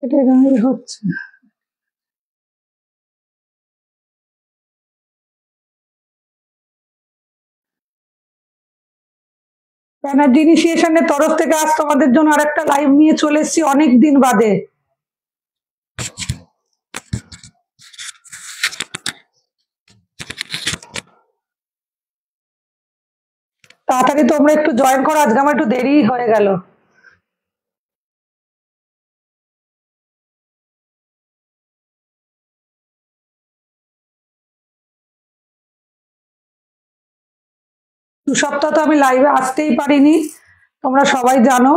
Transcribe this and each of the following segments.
এটা গায়ে হচ্ছে ব্যানার্জি ইনিশিয়েশনের তরফ থেকে আজ তোমাদের জন্য আরেকটা লাইভ নিয়ে চলে এসেছি অনেক দিন বাদে। তাড়াতাড়ি তোমরা একটু জয়েন করো, আজকে আমার একটু দেরি হয়ে গেল। দু সপ্তাহ তো আমি লাইভে আসতেই পারিনি, তোমরা সবাই জানো।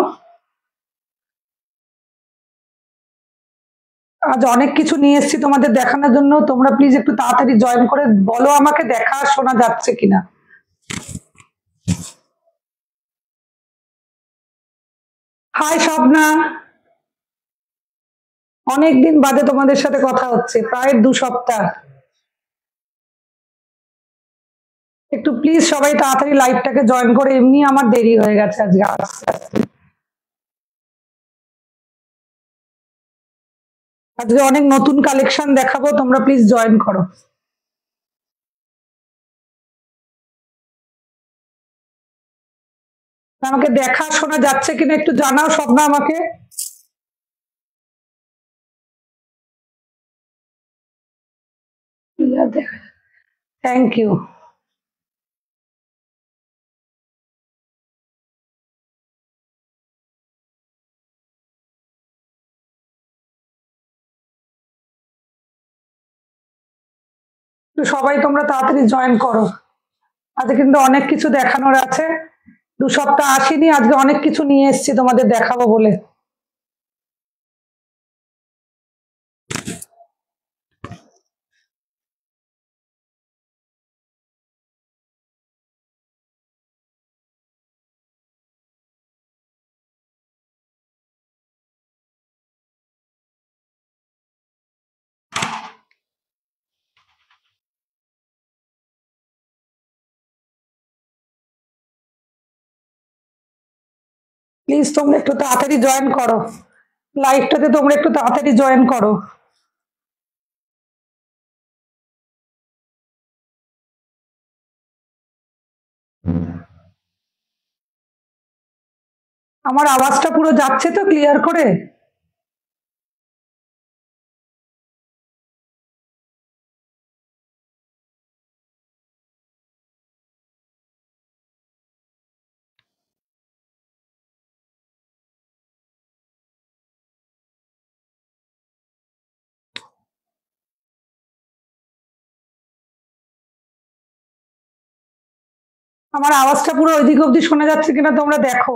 আজ অনেক কিছু নিয়ে এসেছি তোমাদের দেখানোর জন্য, তোমরা প্লিজ একটু তাড়াতাড়ি জয়েন করে বলো আমাকে দেখা শোনা যাচ্ছে কিনা। হাই স্বপ্না, অনেকদিন বাদে তোমাদের সাথে কথা হচ্ছে, প্রায় 2 সপ্তাহ। একটু প্লিজ সবাই তাড়াতাড়ি লাইভটাকে জয়েন করে, এমনি আমার দেরি হয়ে গেছে আজকে আস্তে আস্তে। আজকে অনেক নতুন কালেকশন দেখাবো, তোমরা প্লিজ জয়েন করো। আমাকে দেখা শোনা যাচ্ছে কিনা একটু জানাও স্বপ্না আমাকে। Thank you. সবাই তোমরা তাড়াতাড়ি জয়েন করো, আজকে কিন্তু অনেক কিছু দেখানোর আছে। 2 সপ্তাহ আসিনি, আজকে অনেক কিছু নিয়ে এসেছি তোমাদের দেখাবো বলে। প্লিজ তোমরা একটু তাড়াতাড়ি জয়েন করো, লাইভটাতে তোমরা একটু তাড়াতাড়ি জয়েন করো। আমার আওয়াজটা পুরো যাচ্ছে তো ক্লিয়ার করে? আমার আওয়াজটা পুরো ওইদিক অব্দি শোনা যাচ্ছে কিনা তোমরা দেখো।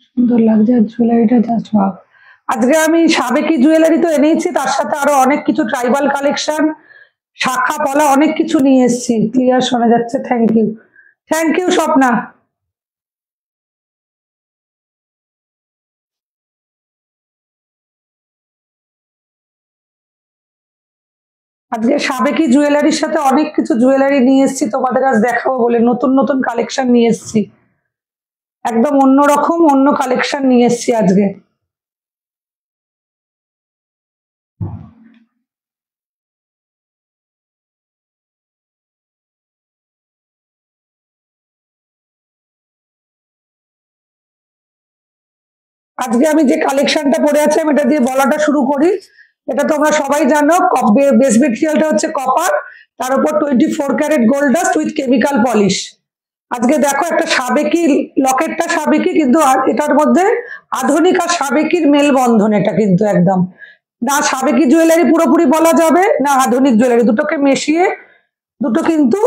সুন্দর লাগছে আর জুয়েলারিটা জাস্ট ওয়াও। আজকে আমি সাবেকি জুয়েলারি তো এনেইছি, তার সাথে আরো অনেক কিছু ট্রাইবাল কালেকশন, শাখা পলা অনেক কিছু নিয়ে এসেছি। ক্লিয়ার শোনা যাচ্ছে, thank you. Thank you Swapna. আজকে সাবেকি জুয়েলারির সাথে অনেক কিছু জুয়েলারি নিয়ে এসেছি তোমাদের আজ দেখাবো বলে, নতুন নতুন কালেকশন নিয়ে এসেছি, একদম অন্যরকম অন্য কালেকশন নিয়ে এসেছি আজকে। আজকে আমি যে কালেকশনটা পরে আছি আমি এটা দিয়ে বলাটা শুরু করি। এটা তোমরা সবাই জানো, বেস মেটেরিয়ালটা হচ্ছে কপার, তার উপর 24 carat gold dust with chemical polish. আজকে দেখো একটা সাবেকি, লকেটটা সাবেকি কিন্তু এটার মধ্যে আধুনিক আর সাবেকির মেলবন্ধন, এটা কিন্তু একদম না সাবেকি জুয়েলারি পুরোপুরি বলা যাবে না আধুনিক জুয়েলারি, দুটোকে মিশিয়ে দুটো কিন্তু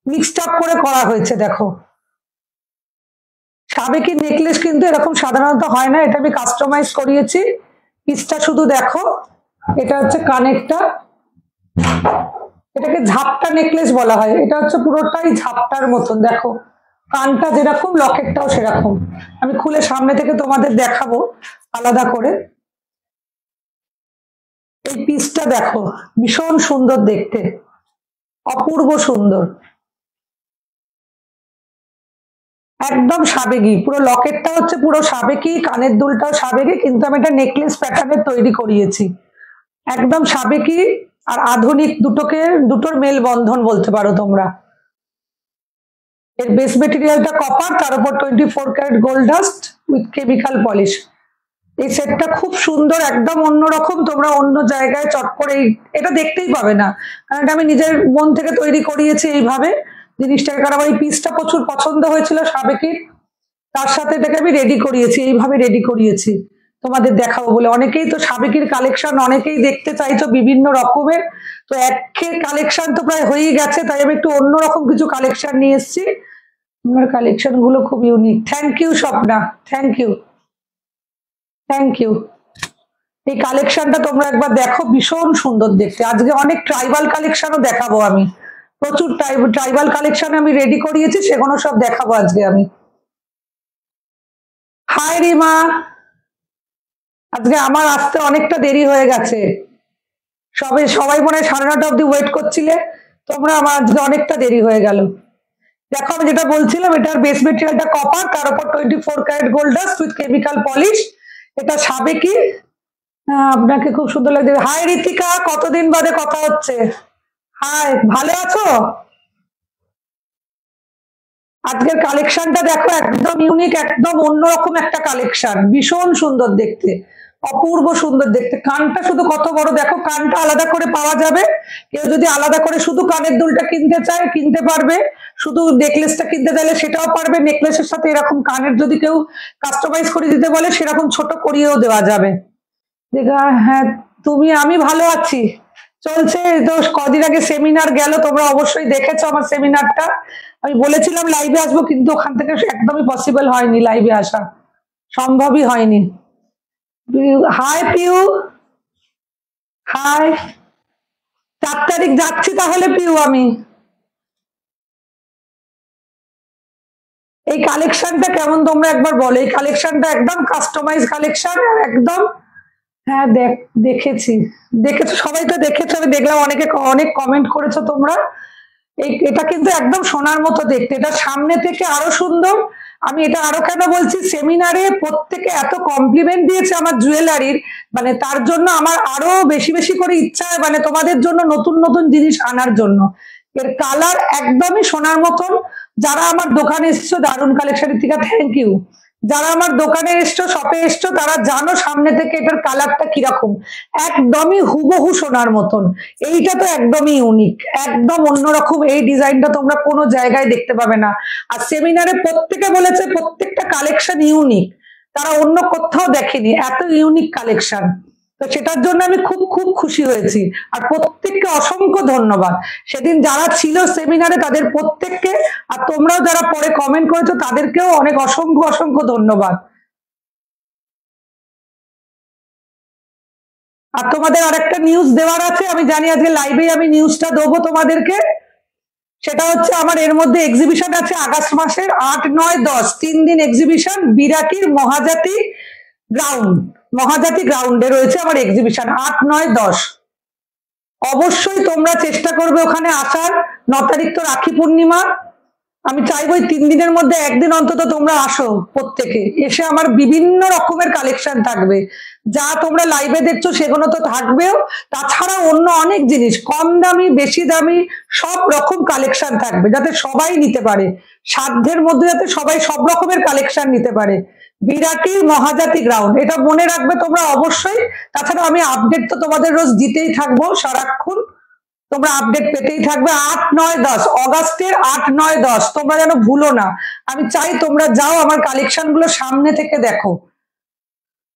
মিক্সড আপ করে করা হয়েছে। দেখো সাবেকি নেকলেস কিন্তু এরকম সাধারণত হয় না, এটা আমি কাস্টমাইজ করিয়েছি। পিসটা শুধু দেখো, এটা হচ্ছে কানেরটা, এটাকে ঝাপটা নেকলেস বলা হয়, এটা হচ্ছে পুরোটাই ঝাপটার মতন। দেখো কানটা যেরকম লকেটটাও সেরকম, আমি খুলে সামনে থেকে তোমাদের দেখাবো। আলাদা করে। এই পিসটা দেখো, ভীষণ সুন্দর দেখতে, অপূর্ব সুন্দর, একদম সাবেকি। পুরো লকেটটা হচ্ছে পুরো সাবেকি, কানের দুলটাও সাবেকি, কিন্তু আমি এটা নেকলেস প্যাটার্নের তৈরি করিয়েছি। একদম সাবেকি আর আধুনিক দুটোর মেল বন্ধন বলতে পারো তোমরা। এর বেস মেটেরিয়ালটা কপার, তার উপর 24 carat gold dust with chemical polish. এই সেটটা খুব সুন্দর, একদম অন্যরকম। তোমরা অন্য জায়গায় চট করে এটা দেখতেই পাবে না, কারণ এটা আমি নিজের মন থেকে তৈরি করিয়েছি এইভাবে জিনিসটাকে। কারণ আমার এই পিসটা প্রচুর পছন্দ হয়েছিল সাবেকির, তার সাথে এটাকে আমি রেডি করিয়েছি, এইভাবে রেডি করিয়েছি তোমাদের দেখাবো বলে। অনেকেই তো সাবেকির কালেকশন অনেকেই দেখতে চাইছো বিভিন্ন রকমের, তো একের কালেকশন তো প্রায় হয়েই গেছে, তাই আমি একটু অন্যরকম কিছু কালেকশন নিয়ে এসেছি। আমার কালেকশন গুলো খুব unique. Thank you Swapna, thank you, thank you. এই কালেকশনটা তোমরা একবার দেখো, ভীষণ সুন্দর দেখতে। আজকে অনেক ট্রাইবাল কালেকশনও দেখাবো আমি, প্রচুর ট্রাইবাল কালেকশন আমি রেডি করিয়েছি, সেগুলো সব দেখাবো আজকে আমি। হাই রিমা, আজকে আমার আসতে অনেকটা দেরি হয়ে গেছে, সবাই মনে হয় 9:30 অব্দি ওয়েট করছিলে তোমরা, আমার আজকে অনেকটা দেরি হয়ে গেল। দেখো আমি যেটা বলছিলাম, এটার বেস মেটেরিয়ালটা কপার, তার উপর 24 carat gold dust with chemical polish. এটা সাবেকি। আপনাকে খুব সুন্দর লাগছে। হাই ঋতিকা, কতদিন বাদে কথা হচ্ছে। হাই, ভালো আছো? আজকের কালেকশনটা দেখো, একদম ইউনিক, একদম অন্যরকম একটা কালেকশন, ভীষণ সুন্দর দেখতে, অপূর্ব সুন্দর দেখতে। কানটা শুধু কত বড় দেখো, কানটা আলাদা করে পাওয়া যাবে। কেউ যদি আলাদা করে শুধু কানের দুলটা কিনতে চায় কিনতে পারবে, শুধু নেকলেসটা কিনতে চাইলে সেটাও পারবে। নেকলেসের সাথে এরকম কানের যদি কেউ কাস্টমাইজ করে দিতে বলে, সেরকম ছোট করিয়েও দেওয়া যাবে। দেখা, হ্যাঁ আমি ভালো আছি, চলছে তো। কদিন আগে সেমিনার গেল, তোমরা অবশ্যই দেখেছো আমার সেমিনারটা। আমি বলেছিলাম লাইভে আসবো, কিন্তু ওখান থেকে একদমই পসিবল হয়নি, লাইভে আসা সম্ভবই হয়নি। High Piu, high. 4 তারিখ যাচ্ছি তাহলে পিউ আমি। এই কালেকশনটা কেমন তোমরা একবার বলো। এই কালেকশনটা একদম কাস্টমাইজ কালেকশন, একদম। হ্যাঁ দেখেছো সবাই তো দেখেছো, আমি দেখলাম অনেক কমেন্ট করেছো তোমরা। এটা কিন্তু একদম সোনার মতো দেখতে, এটা সামনে থেকে আরো সুন্দর। আমি এটা আরো কেন বলছি, সেমিনারে প্রত্যেকে এত কমপ্লিমেন্ট দিয়েছে আমার জুয়েলারির, মানে তার জন্য আমার আরো বেশি বেশি করে ইচ্ছা হয়, মানে তোমাদের জন্য নতুন নতুন জিনিস আনার জন্য। এর কালার একদমই সোনার মতন। যারা আমার দোকানে এসছো, দারুণ কালেকশন, ঋতিকা থ্যাংক ইউ। যারা আমার দোকানে এসছো, শপে এসছো, তারা জানো সামনে থেকে এটার কালারটা কিরকম, একদমই হুবহু সোনার মতন। এইটা তো একদমই ইউনিক, একদম অন্যরকম। এই ডিজাইনটা তোমরা কোনো জায়গায় দেখতে পাবে না। আর সেমিনারে প্রত্যেকে বলেছে প্রত্যেকটা কালেকশন ইউনিক, তারা অন্য কোথাও দেখেনি এত ইউনিক কালেকশন। তো সেটার জন্য আমি খুব খুব খুশি হয়েছি। আর প্রত্যেককে অসংখ্য ধন্যবাদ। সেদিন যারা ছিল সেমিনারে তাদের প্রত্যেককে, আর তোমরাও যারা পরে কমেন্ট করেছো তাদেরকেও অনেক অসংখ্য অসংখ্য ধন্যবাদ। আর তোমাদের আরেকটা নিউজ দেওয়ার আছে, আমি জানি আজকে লাইভে আমি নিউজটা দেবো তোমাদেরকে। সেটা হচ্ছে আমার এর মধ্যে এক্সিবিশন আছে আগস্ট মাসের 8, 9, 10 3 দিন এক্সিবিশন, বিরাটির মহাজাতি গ্রাউন্ডে রয়েছে আমার এক্সিবিশন 8, 9, 10। অবশ্যই তোমরা চেষ্টা করবে ওখানে আসার। 9 তারিখ তো রাখি পূর্ণিমা, আমি চাইবো 3 দিনের মধ্যে একদিন অন্তত তোমরা আসো প্রত্যেকে। এসে আমার বিভিন্ন রকমের কালেকশন থাকবে, যা তোমরা লাইভে দেখছো সেগুলো তো থাকবেও, তাছাড়া অন্য অনেক জিনিস, কম দামি বেশি দামি সব রকম কালেকশন থাকবে, যাতে সবাই নিতে পারে, সাধ্যের মধ্যে যাতে সবাই সব রকমের কালেকশন নিতে পারে। বিরাটির মহাজাতি গ্রাউন্ড, এটা মনে রাখবে তোমরা অবশ্যই। তাছাড়া আমি আপডেট তো তোমাদের রোজ দিতেই থাকবো সারাক্ষণ, তোমরা আপডেট পেতেই থাকবে। 8, 9, 10 অগাস্টের 8, 9, 10 তোমরা যেন ভুলো না। আমি চাই তোমরা যাও, আমার কালেকশন গুলো সামনে থেকে দেখো।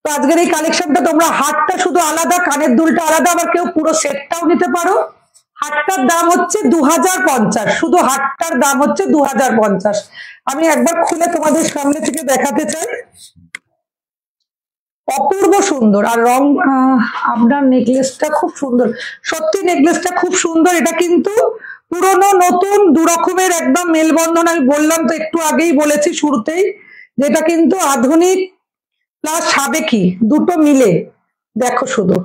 তো আজকের এই কালেকশনটা তোমরা হাতটা শুধু আলাদা, কানের দুলটা আলাদা, আবার কেউ পুরো সেটটাও নিতে পারো। হাতটার দাম হচ্ছে 2050, শুধু হাতটার দাম হচ্ছে 2050। আমি একবার খুলে তোমাদের সামনে থেকে দেখাতে চাই, অপূর্ব সুন্দর। আর রং, আপনার নেকলেসটা খুব সুন্দর, সত্যি নেকলেসটা খুব সুন্দর। এটা কিন্তু পুরনো নতুন দু রকমের একদম মেলবন্ধন। আমি বললাম তো একটু আগেই বলেছি শুরুতেই, যেটা কিন্তু আধুনিক প্লাস সাবেকি দুটো মিলে দেখো শুধু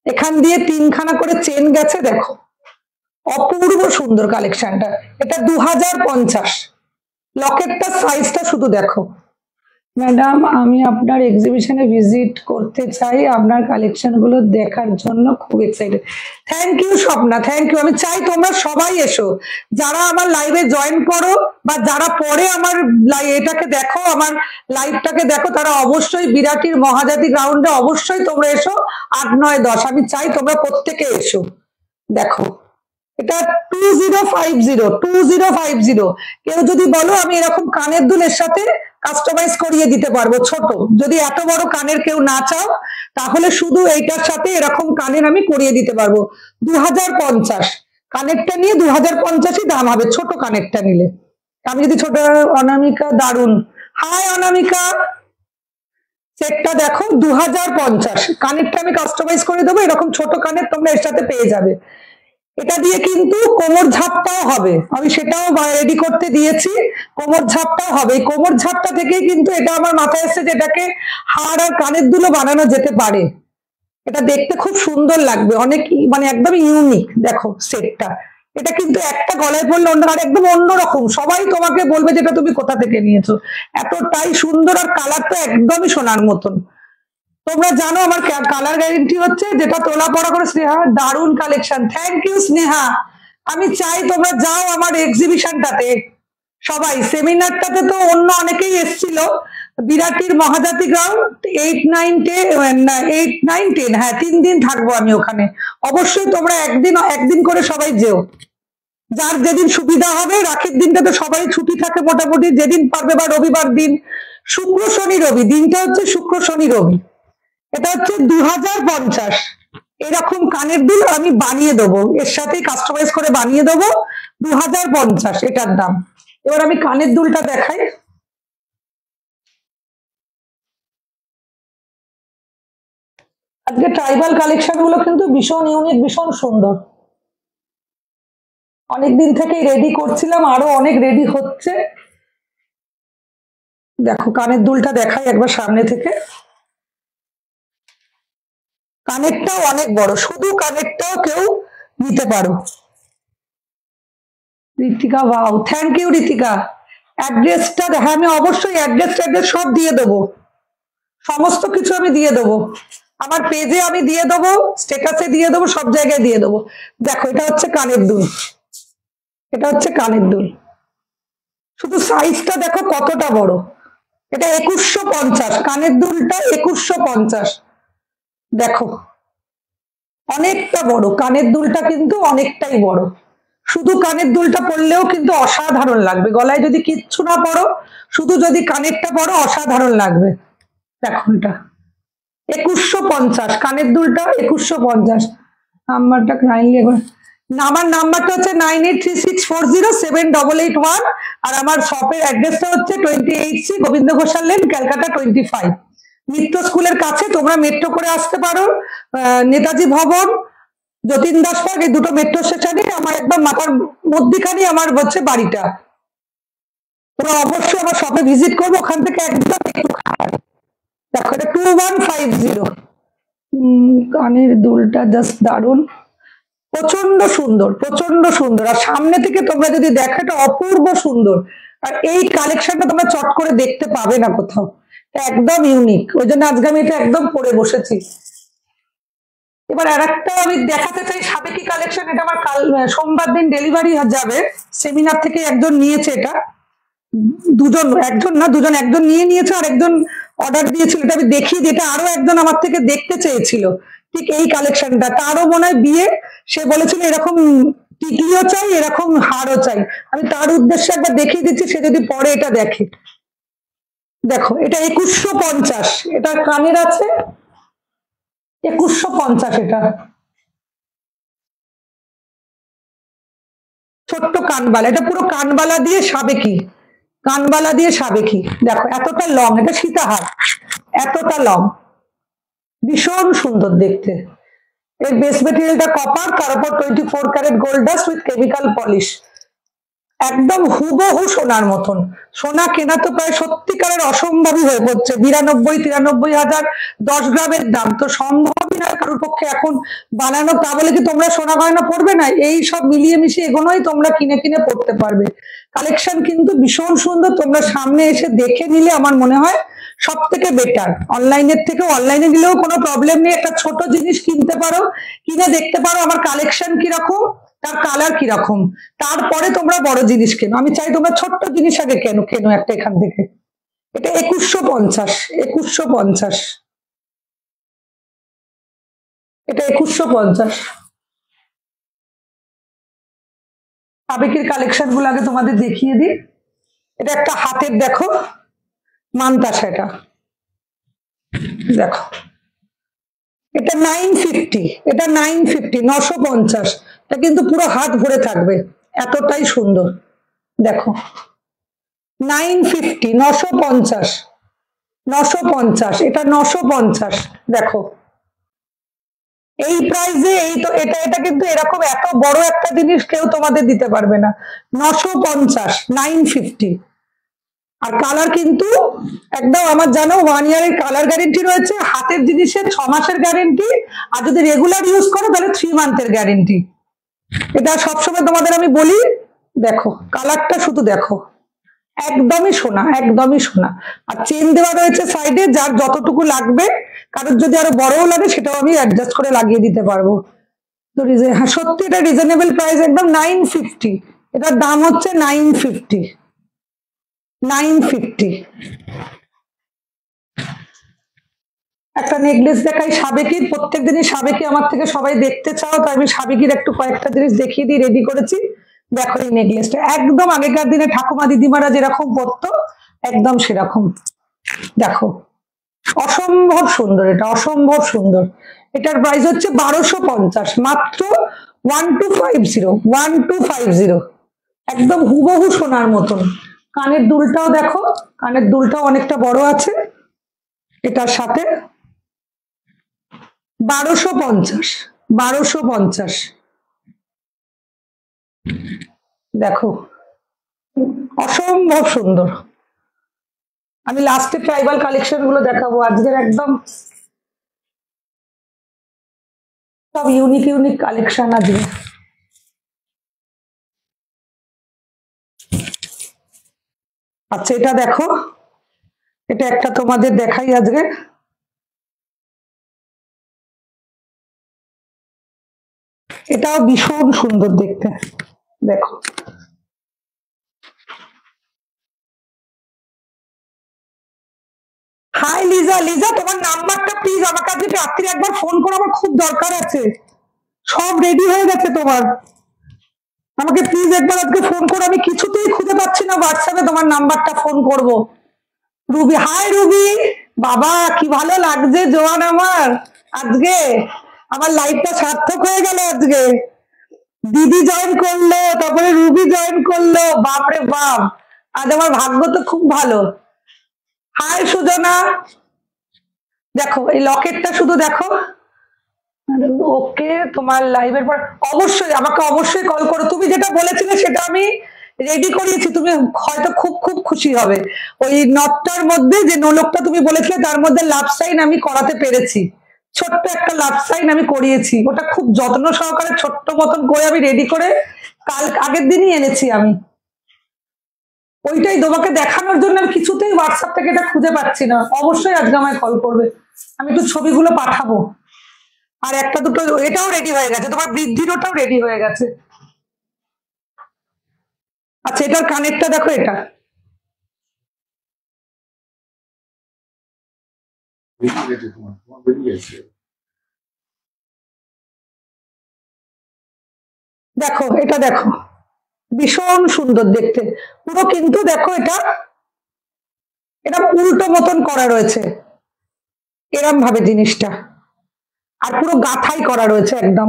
এখান দিয়ে 3খানা করে চেন গেছে, দেখো অপূর্ব সুন্দর কালেকশনটা। এটা 2050। লকেটটা সাইজটা শুধু দেখো। ম্যাডাম আমি আপনার এক্সিবিশনে ভিজিট করতে চাই, আপনার কালেকশন গুলো দেখার জন্য খুব excited. Thank you Swapna, thank you. আমি চাই তোমরা সবাই এসো, যারা আমার লাইভে জয়েন করো বা যারা পরে আমার এটাকে দেখো, আমার লাইভটাকে দেখো, তারা অবশ্যই বিরাটির মহাজাতি গ্রাউন্ডে অবশ্যই তোমরা এসো 8, 9, 10। আমি চাই তোমরা প্রত্যেকে এসো। দেখো এটা 2050। কেউ যদি বলো আমি এরকম কানের দুলের সাথে কাস্টমাইজ করিয়ে দিতে পারবো ছোট, যদি এত বড় কানের কেউ না চাও তাহলে শুধু এইটার সাথে এরকম কানের আমি করিয়ে দিতে পারবো। 2050 কানেরটা নিয়ে 2050ই দাম হবে ছোট কানেরটা নিলে। আমি যদি ছোট, অনামিকা দারুন, হাই অনামিকা, সেটটা দেখো 2050 কানেরটা আমি কাস্টমাইজ করে দেবো, এরকম ছোট কানের তোমরা এর সাথে পেয়ে যাবে। এটা দিয়ে কিন্তু কোমর ঝাপটাও হবে, আমি সেটাও রেডি করতে দিয়েছি, কোমর ঝাপটাও হবে। কোমর ঝাপটা থেকে কিন্তু এটা আমার মাথায় এসেছে যে এটাকে হাড় আর কানের দুলও বানানো যেতে পারে। এটা দেখতে খুব সুন্দর লাগবে, অনেক মানে একদম ইউনিক। দেখো সেটটা, এটা কিন্তু একটা গলায় পড়লে অন্য আর একদম অন্যরকম, সবাই তোমাকে বলবে যেটা তুমি কোথা থেকে নিয়েছো, এতটাই সুন্দর। আর কালারটা একদমই সোনার মতন। তোমরা জানো আমার কালার গ্যারেন্টি হচ্ছে, যেটা তোলা পড়া করে। স্নেহা দারুন কালেকশন, থ্যাংক ইউ স্নেহা। আমি চাই তোমরা যাও আমার এক্সিবিশনটাতে, সবাই সেমিনারটাতে তো অন্য অনেকেই এসেছিল, বিরাটির মহাজাতি গ্রাউন্ড 8, 9, 10, হ্যাঁ 3 দিন থাকবো আমি ওখানে। অবশ্যই তোমরা একদিন করে সবাই যেও, যার যেদিন সুবিধা হবে। রাখির দিনটা তো সবাই ছুটি থাকে মোটামুটি, যেদিন পারবে, বা রবিবার দিন, শুক্র শনি রবি, দিনটা হচ্ছে শুক্র শনি রবি। এটা হচ্ছে 2050। এরকম কানের দুল আমি বানিয়ে দেবো, এর সাথে কাস্টমাইজ করে বানিয়ে দেবো। 2050 এটার দাম। এবার আমি কানের দুলটা দেখাই। আজকে ট্রাইবাল কালেকশন গুলো কিন্তু ভীষণ ইউনিক, ভীষণ সুন্দর। অনেকদিন থেকেই রেডি করছিলাম, আরো অনেক রেডি হচ্ছে। দেখো কানের দুলটা দেখাই একবার সামনে থেকে। কানেরটাও অনেক বড়, শুধু কানেরটাও কেউ নিতে পারো। Ritika, wow, thank you Ritika. অ্যাড্রেসটা দেখা, আমি অবশ্যই অ্যাড্রেস সব দিয়ে দেবো, সমস্ত কিছু আমি দিয়ে দেবো। আমার পেজে আমি দিয়ে দেবো, স্ট্যাটাসে দিয়ে দেবো, সব জায়গায় দিয়ে দেবো। দেখো এটা হচ্ছে কানের দুল, এটা হচ্ছে কানের দুল, শুধু সাইজটা দেখো কতটা বড়। এটা 2150, কানের দুলটা 2150। দেখো অনেকটা বড় কানের দুলটা, কিন্তু অনেকটাই বড়। শুধু কানের দুলটা পরলেও কিন্তু অসাধারণ লাগবে, গলায় যদি কিচ্ছু না পরো, শুধু যদি কানেরটা পরো অসাধারণ লাগবে। দেখো এটা 2150, কানের দুলটা 2150। নাম্বারটা কাইন্ডলি একবার, আমার নাম্বারটা হচ্ছে 9836407881। আর আমার শপের অ্যাড্রেসটা হচ্ছে 28C গোবিন্দ ঘোষাল লেন, ক্যালকাটা 25। মিত্র স্কুলের কাছে, তোমরা মেট্রো করে আসতে পারো। নেতাজি ভবন, যতীন দাস পার্ক, এই দুটো মেট্রো স্টেশনে আমার একদম মাথার মধ্যিখানে আমার হচ্ছে বাড়িটা। তোমরা অবশ্যই আমার শপে ভিজিট করবো, ওখান থেকে একদম একটু খাবার। দেখো এটা 2150। কানের দুলটা জাস্ট দারুন, প্রচন্ড সুন্দর, প্রচন্ড সুন্দর। আর সামনে থেকে তোমরা যদি দেখো এটা অপূর্ব সুন্দর। আর এই কালেকশনটা তোমরা চট করে দেখতে পাবে না কোথাও, একদম ইউনিক, ওই জন্য আজকে আমি এটা একদম পরে বসেছি। এবার আর একটা আমি দেখাতে চাই সাবেকি কালেকশন। এটা আমার কাল সোমবার দিন ডেলিভারি যাবে, সেমিনার থেকে একজন নিয়েছে এটা, একজন না দুজন, একজন নিয়ে নিয়েছে আর একজন অর্ডার দিয়েছিল। এটা আমি দেখি, যেটা আরো একজন আমার থেকে দেখতে চেয়েছিল ঠিক এই কালেকশনটা, তারও মনে হয় বিয়ে, সে বলেছিল এরকম টিকলিও চাই, এরকম হারও চাই। আমি তার উদ্দেশ্যে একবার দেখিয়ে দিচ্ছি, সে যদি পরে এটা দেখে। দেখো এটা 2150, এটা কানের আছে 2150। এটা ছোট্ট কানবালা, এটা পুরো কানবালা দিয়ে সাবেকি, কানবালা দিয়ে সাবেকি। দেখো এতটা লং, এটা সীতাহার, এতটা লং, ভীষণ সুন্দর দেখতে। এর বেস মেটেরিয়ালটা কপার, তার উপর 24 carat gold dust with chemical polish. একদম হুবহু সোনার মতন। সোনা কেনা তো প্রায় সত্যিকারের অসম্ভবই হয়ে পড়ছে, 92-93 হাজার 10 গ্রামের দাম তো সম্ভবই নয় কারোর পক্ষে এখন বানানো। তা বলে কি তোমরা সোনা গয়না পড়বে না? এই সব মিলিয়ে মিশিয়ে এগোনোই তোমরা কিনে কিনে পড়তে পারবে। কালেকশন কিন্তু ভীষণ সুন্দর, তোমরা সামনে এসে দেখে নিলে আমার মনে হয় সব থেকে বেটার। অনলাইনের থেকেও, অনলাইনে নিলেও কোনো প্রবলেম নেই, একটা ছোট জিনিস কিনতে পারো, কিনে দেখতে পারো আমার কালেকশন কিরকম, তার কালার কিরকম, তারপরে তোমরা বড় জিনিস কেনো। আমি চাই তোমরা ছোট্ট জিনিস আগে কেনো কেনো একটা এখান থেকে। এটা 2150, 2150, এটা 2150। সাবেকির কালেকশন গুলো আগে তোমাদের দেখিয়ে দিই। এটা একটা হাতের দেখো মানতাসা, এটা দেখো, এটা 950, এটা 950, 950। এটা কিন্তু পুরো হাত ভরে থাকবে, এতটাই সুন্দর। দেখো 950, 950, 950, এটা 950। দেখো এই প্রাইসে, এই তো এটা এটা কিন্তু এরকম এত বড় একটা জিনিস কেউ তোমাদের দিতে পারবে না। 950, 950। আর কালার কিন্তু একদম আমার জানো 1 ইয়ারের কালার গ্যারেন্টি রয়েছে, হাতের জিনিসের 6 মাসের গ্যারেন্টি, আর যদি রেগুলার ইউজ করো তাহলে 3 মান্থের গ্যারেন্টি। এটা সবসময় তোমাদের আমি বলি। দেখো কালারটা শুধু দেখো, একদমই সোনা, একদমই সোনা। আর চেন দেওয়া রয়েছে সাইডে, যার যতটুকু লাগবে, কারোর যদি আরো বড়ও লাগে সেটাও আমি অ্যাডজাস্ট করে লাগিয়ে দিতে পারবো। তো হ্যাঁ সত্যি এটা রিজনেবল প্রাইস, একদম 950। এটার দাম হচ্ছে 950, 950। একটা নেকলেস দেখাই সাবেকির, প্রত্যেকদিনই সাবেকি আমার থেকে সবাই দেখতে চাও, তো আমি সাবেকির একটু কয়েকটা জিনিস দেখিয়ে দিয়ে রেডি করেছি। দেখো এই নেকলেসটা একদম আগেকার দিনে ঠাকুমা দিদিমারা যেরকম পরতো একদম সেরকম। দেখো অসম্ভব সুন্দর, এটা অসম্ভব সুন্দর। এটার প্রাইস হচ্ছে 1250, মাত্র 1250, 1250। একদম হুবহু সোনার মতন। কানের দুলটাও দেখো, কানের দুলটাও অনেকটা বড় আছে এটার সাথে। 1250, 1250। দেখো অসম্ভব সুন্দর। আমি লাস্টে ট্রাইবাল কালেকশন গুলো দেখাবো আজকের, একদম সব ইউনিক ইউনিক কালেকশন আজকে। আচ্ছা এটা দেখো, এটা একটা তোমাদের দেখাই আজকে। এটাও ভীষণ সুন্দর দেখতে, দেখো। হাই লিজা, লিজা তোমার নাম্বারটা প্লিজ আমাকে আজকে রাত্রি একবার ফোন করো, আমার খুব দরকার আছে। সব রেডি হয়ে গেছে তোমার, আমাকে প্লিজ একবার আজকে ফোন করো, আমি কিছুতেই খুঁজে পাচ্ছি না হোয়াটসঅ্যাপে তোমার নাম্বারটা, ফোন করব। রুবি, হাই রুবি, বাবা কি ভালো লাগছে জোয়ান আমার, আজকে আমার লাইফটা সার্থক হয়ে গেল আজকে। দিদি জয়েন করলো, তারপরে রুবি জয়েন করলো, বাপরে বাপ, আজ আমার ভাগ্য তো খুব ভালো। হাই সুজনা, দেখো এই লকেটটা শুধু দেখো। ওকে তোমার লাইভের পর অবশ্যই আমাকে অবশ্যই কল করো, তুমি যেটা বলেছিলে সেটা আমি রেডি করিয়েছি, তুমি হয়তো খুব খুব খুশি হবে। ওই নটটার মধ্যে যে নোলকটা তুমি বলেছিলে তার মধ্যে লাভ সাইন আমি করাতে পেরেছি, ছোট্ট একটা লাভ সাইন আমি করিয়েছি, ওটা খুব যত্ন সহকারে ছোট্ট মতন করে আমি রেডি করে কাল আগের দিনই এনেছি আমি। ওইটাই তোমাকে দেখানোর জন্য আমি কিছুতেই হোয়াটসঅ্যাপ থেকে এটা খুঁজে পাচ্ছি না, অবশ্যই আজকে আমায় কল করবে, আমি একটু ছবিগুলো পাঠাবো। আর একটা দুটো এটাও রেডি হয়ে গেছে, তোমার বৃদ্ধির ওটাও রেডি হয়ে গেছে। আচ্ছা এটার কানেরটা দেখো, এটা দেখো, এটা দেখো ভীষণ সুন্দর দেখতে, পুরো কিন্তু দেখো এটা এটা উল্টো মতন করা রয়েছে এরম ভাবে জিনিসটা, আর পুরো গাথাই করা রয়েছে একদম,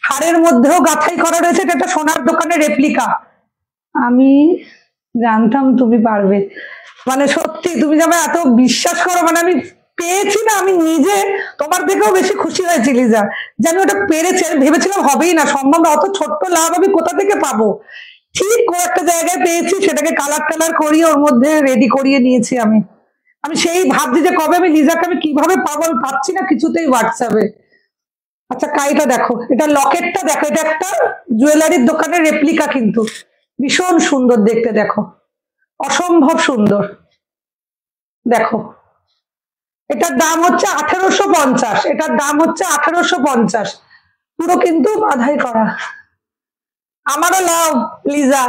হাড়ের মধ্যেও গাথাই করা রয়েছে। এটা একটা সোনার দোকানের রেপ্লিকা। আমি জানতাম তুমি পারবে, মানে সত্যি তুমি যে আমায় এত বিশ্বাস করো, মানে আমি পেয়েছি না, আমি নিজে তোমার থেকেও বেশি খুশি হয়েছি লিজা, যে আমি ওটা পেরেছি। আমি ভেবেছিলাম হবেই না, সম্ভব না, অত ছোট্ট লাভ আমি কোথা থেকে পাবো, ঠিক ও একটা জায়গায় পেয়েছি, সেটাকে কালার টালার করিয়ে ওর মধ্যে রেডি করিয়ে নিয়েছি আমি। আমি সেই ভাবছি যে কবে আমি লিজাকে আমি কিভাবে পাবো, আমি পাচ্ছি না কিছুতেই হোয়াটসঅ্যাপে। আচ্ছা কাইটা দেখো, এটা লকেটটা দেখো, এটা একটা জুয়েলারির দোকানের রেপ্লিকা, কিন্তু ভীষণ সুন্দর দেখতে, দেখো অসম্ভব সুন্দর। দেখো এটার দাম হচ্ছে 1850, এটার দাম হচ্ছে 1850, পুরো কিন্তু বাধাই করা। আমারও লাভ লিজা,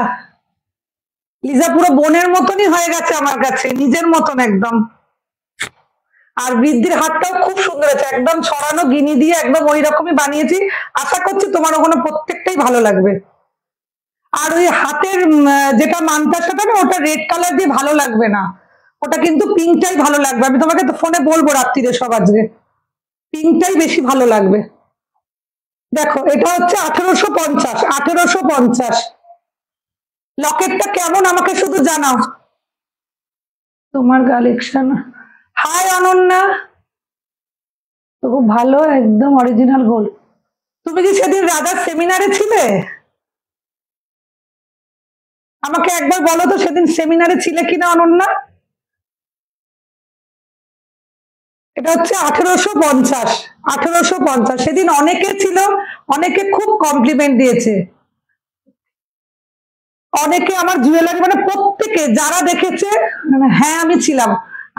লিজা পুরো বোনের মতনই হয়ে গেছে আমার কাছে, নিজের মতন একদম। আর বৃদ্ধির হাতটাও খুব সুন্দর আছে, একদম ছড়ানো গিনি দিয়ে একদম ওই রকমই বানিয়েছি। আশা করছি তোমার ওখানে প্রত্যেকটাই ভালো লাগবে। আর ওই হাতের যেটা মানতার সাথে না, ওটা রেড কালার দিয়ে ভালো লাগবে না, ওটা কিন্তু পিঙ্কটাই ভালো লাগবে। আমি তোমাকে তো ফোনে বলবো রাত্রিরে সব, আজকে পিঙ্কটাই বেশি ভালো লাগবে। দেখো এটা হচ্ছে 1850, 1850। লকেটটা কেমন আমাকে শুধু জানাও। তোমার কালেকশন, হাই অনন্যা, তো খুব ভালো, একদম অরিজিনাল গোল্ড। তুমি কি সেদিন রাজার সেমিনারে ছিলে? আমাকে একবার বলো তো, সেদিন সেমিনারে ছিলে কিনা অনন্যা? এটা হচ্ছে 1850, 1850। সেদিন অনেকে ছিল, অনেকে খুব কমপ্লিমেন্ট দিয়েছে, অনেকে আমার জুয়েলারি মানে প্রত্যেকে যারা দেখেছে, হ্যাঁ আমি ছিলাম।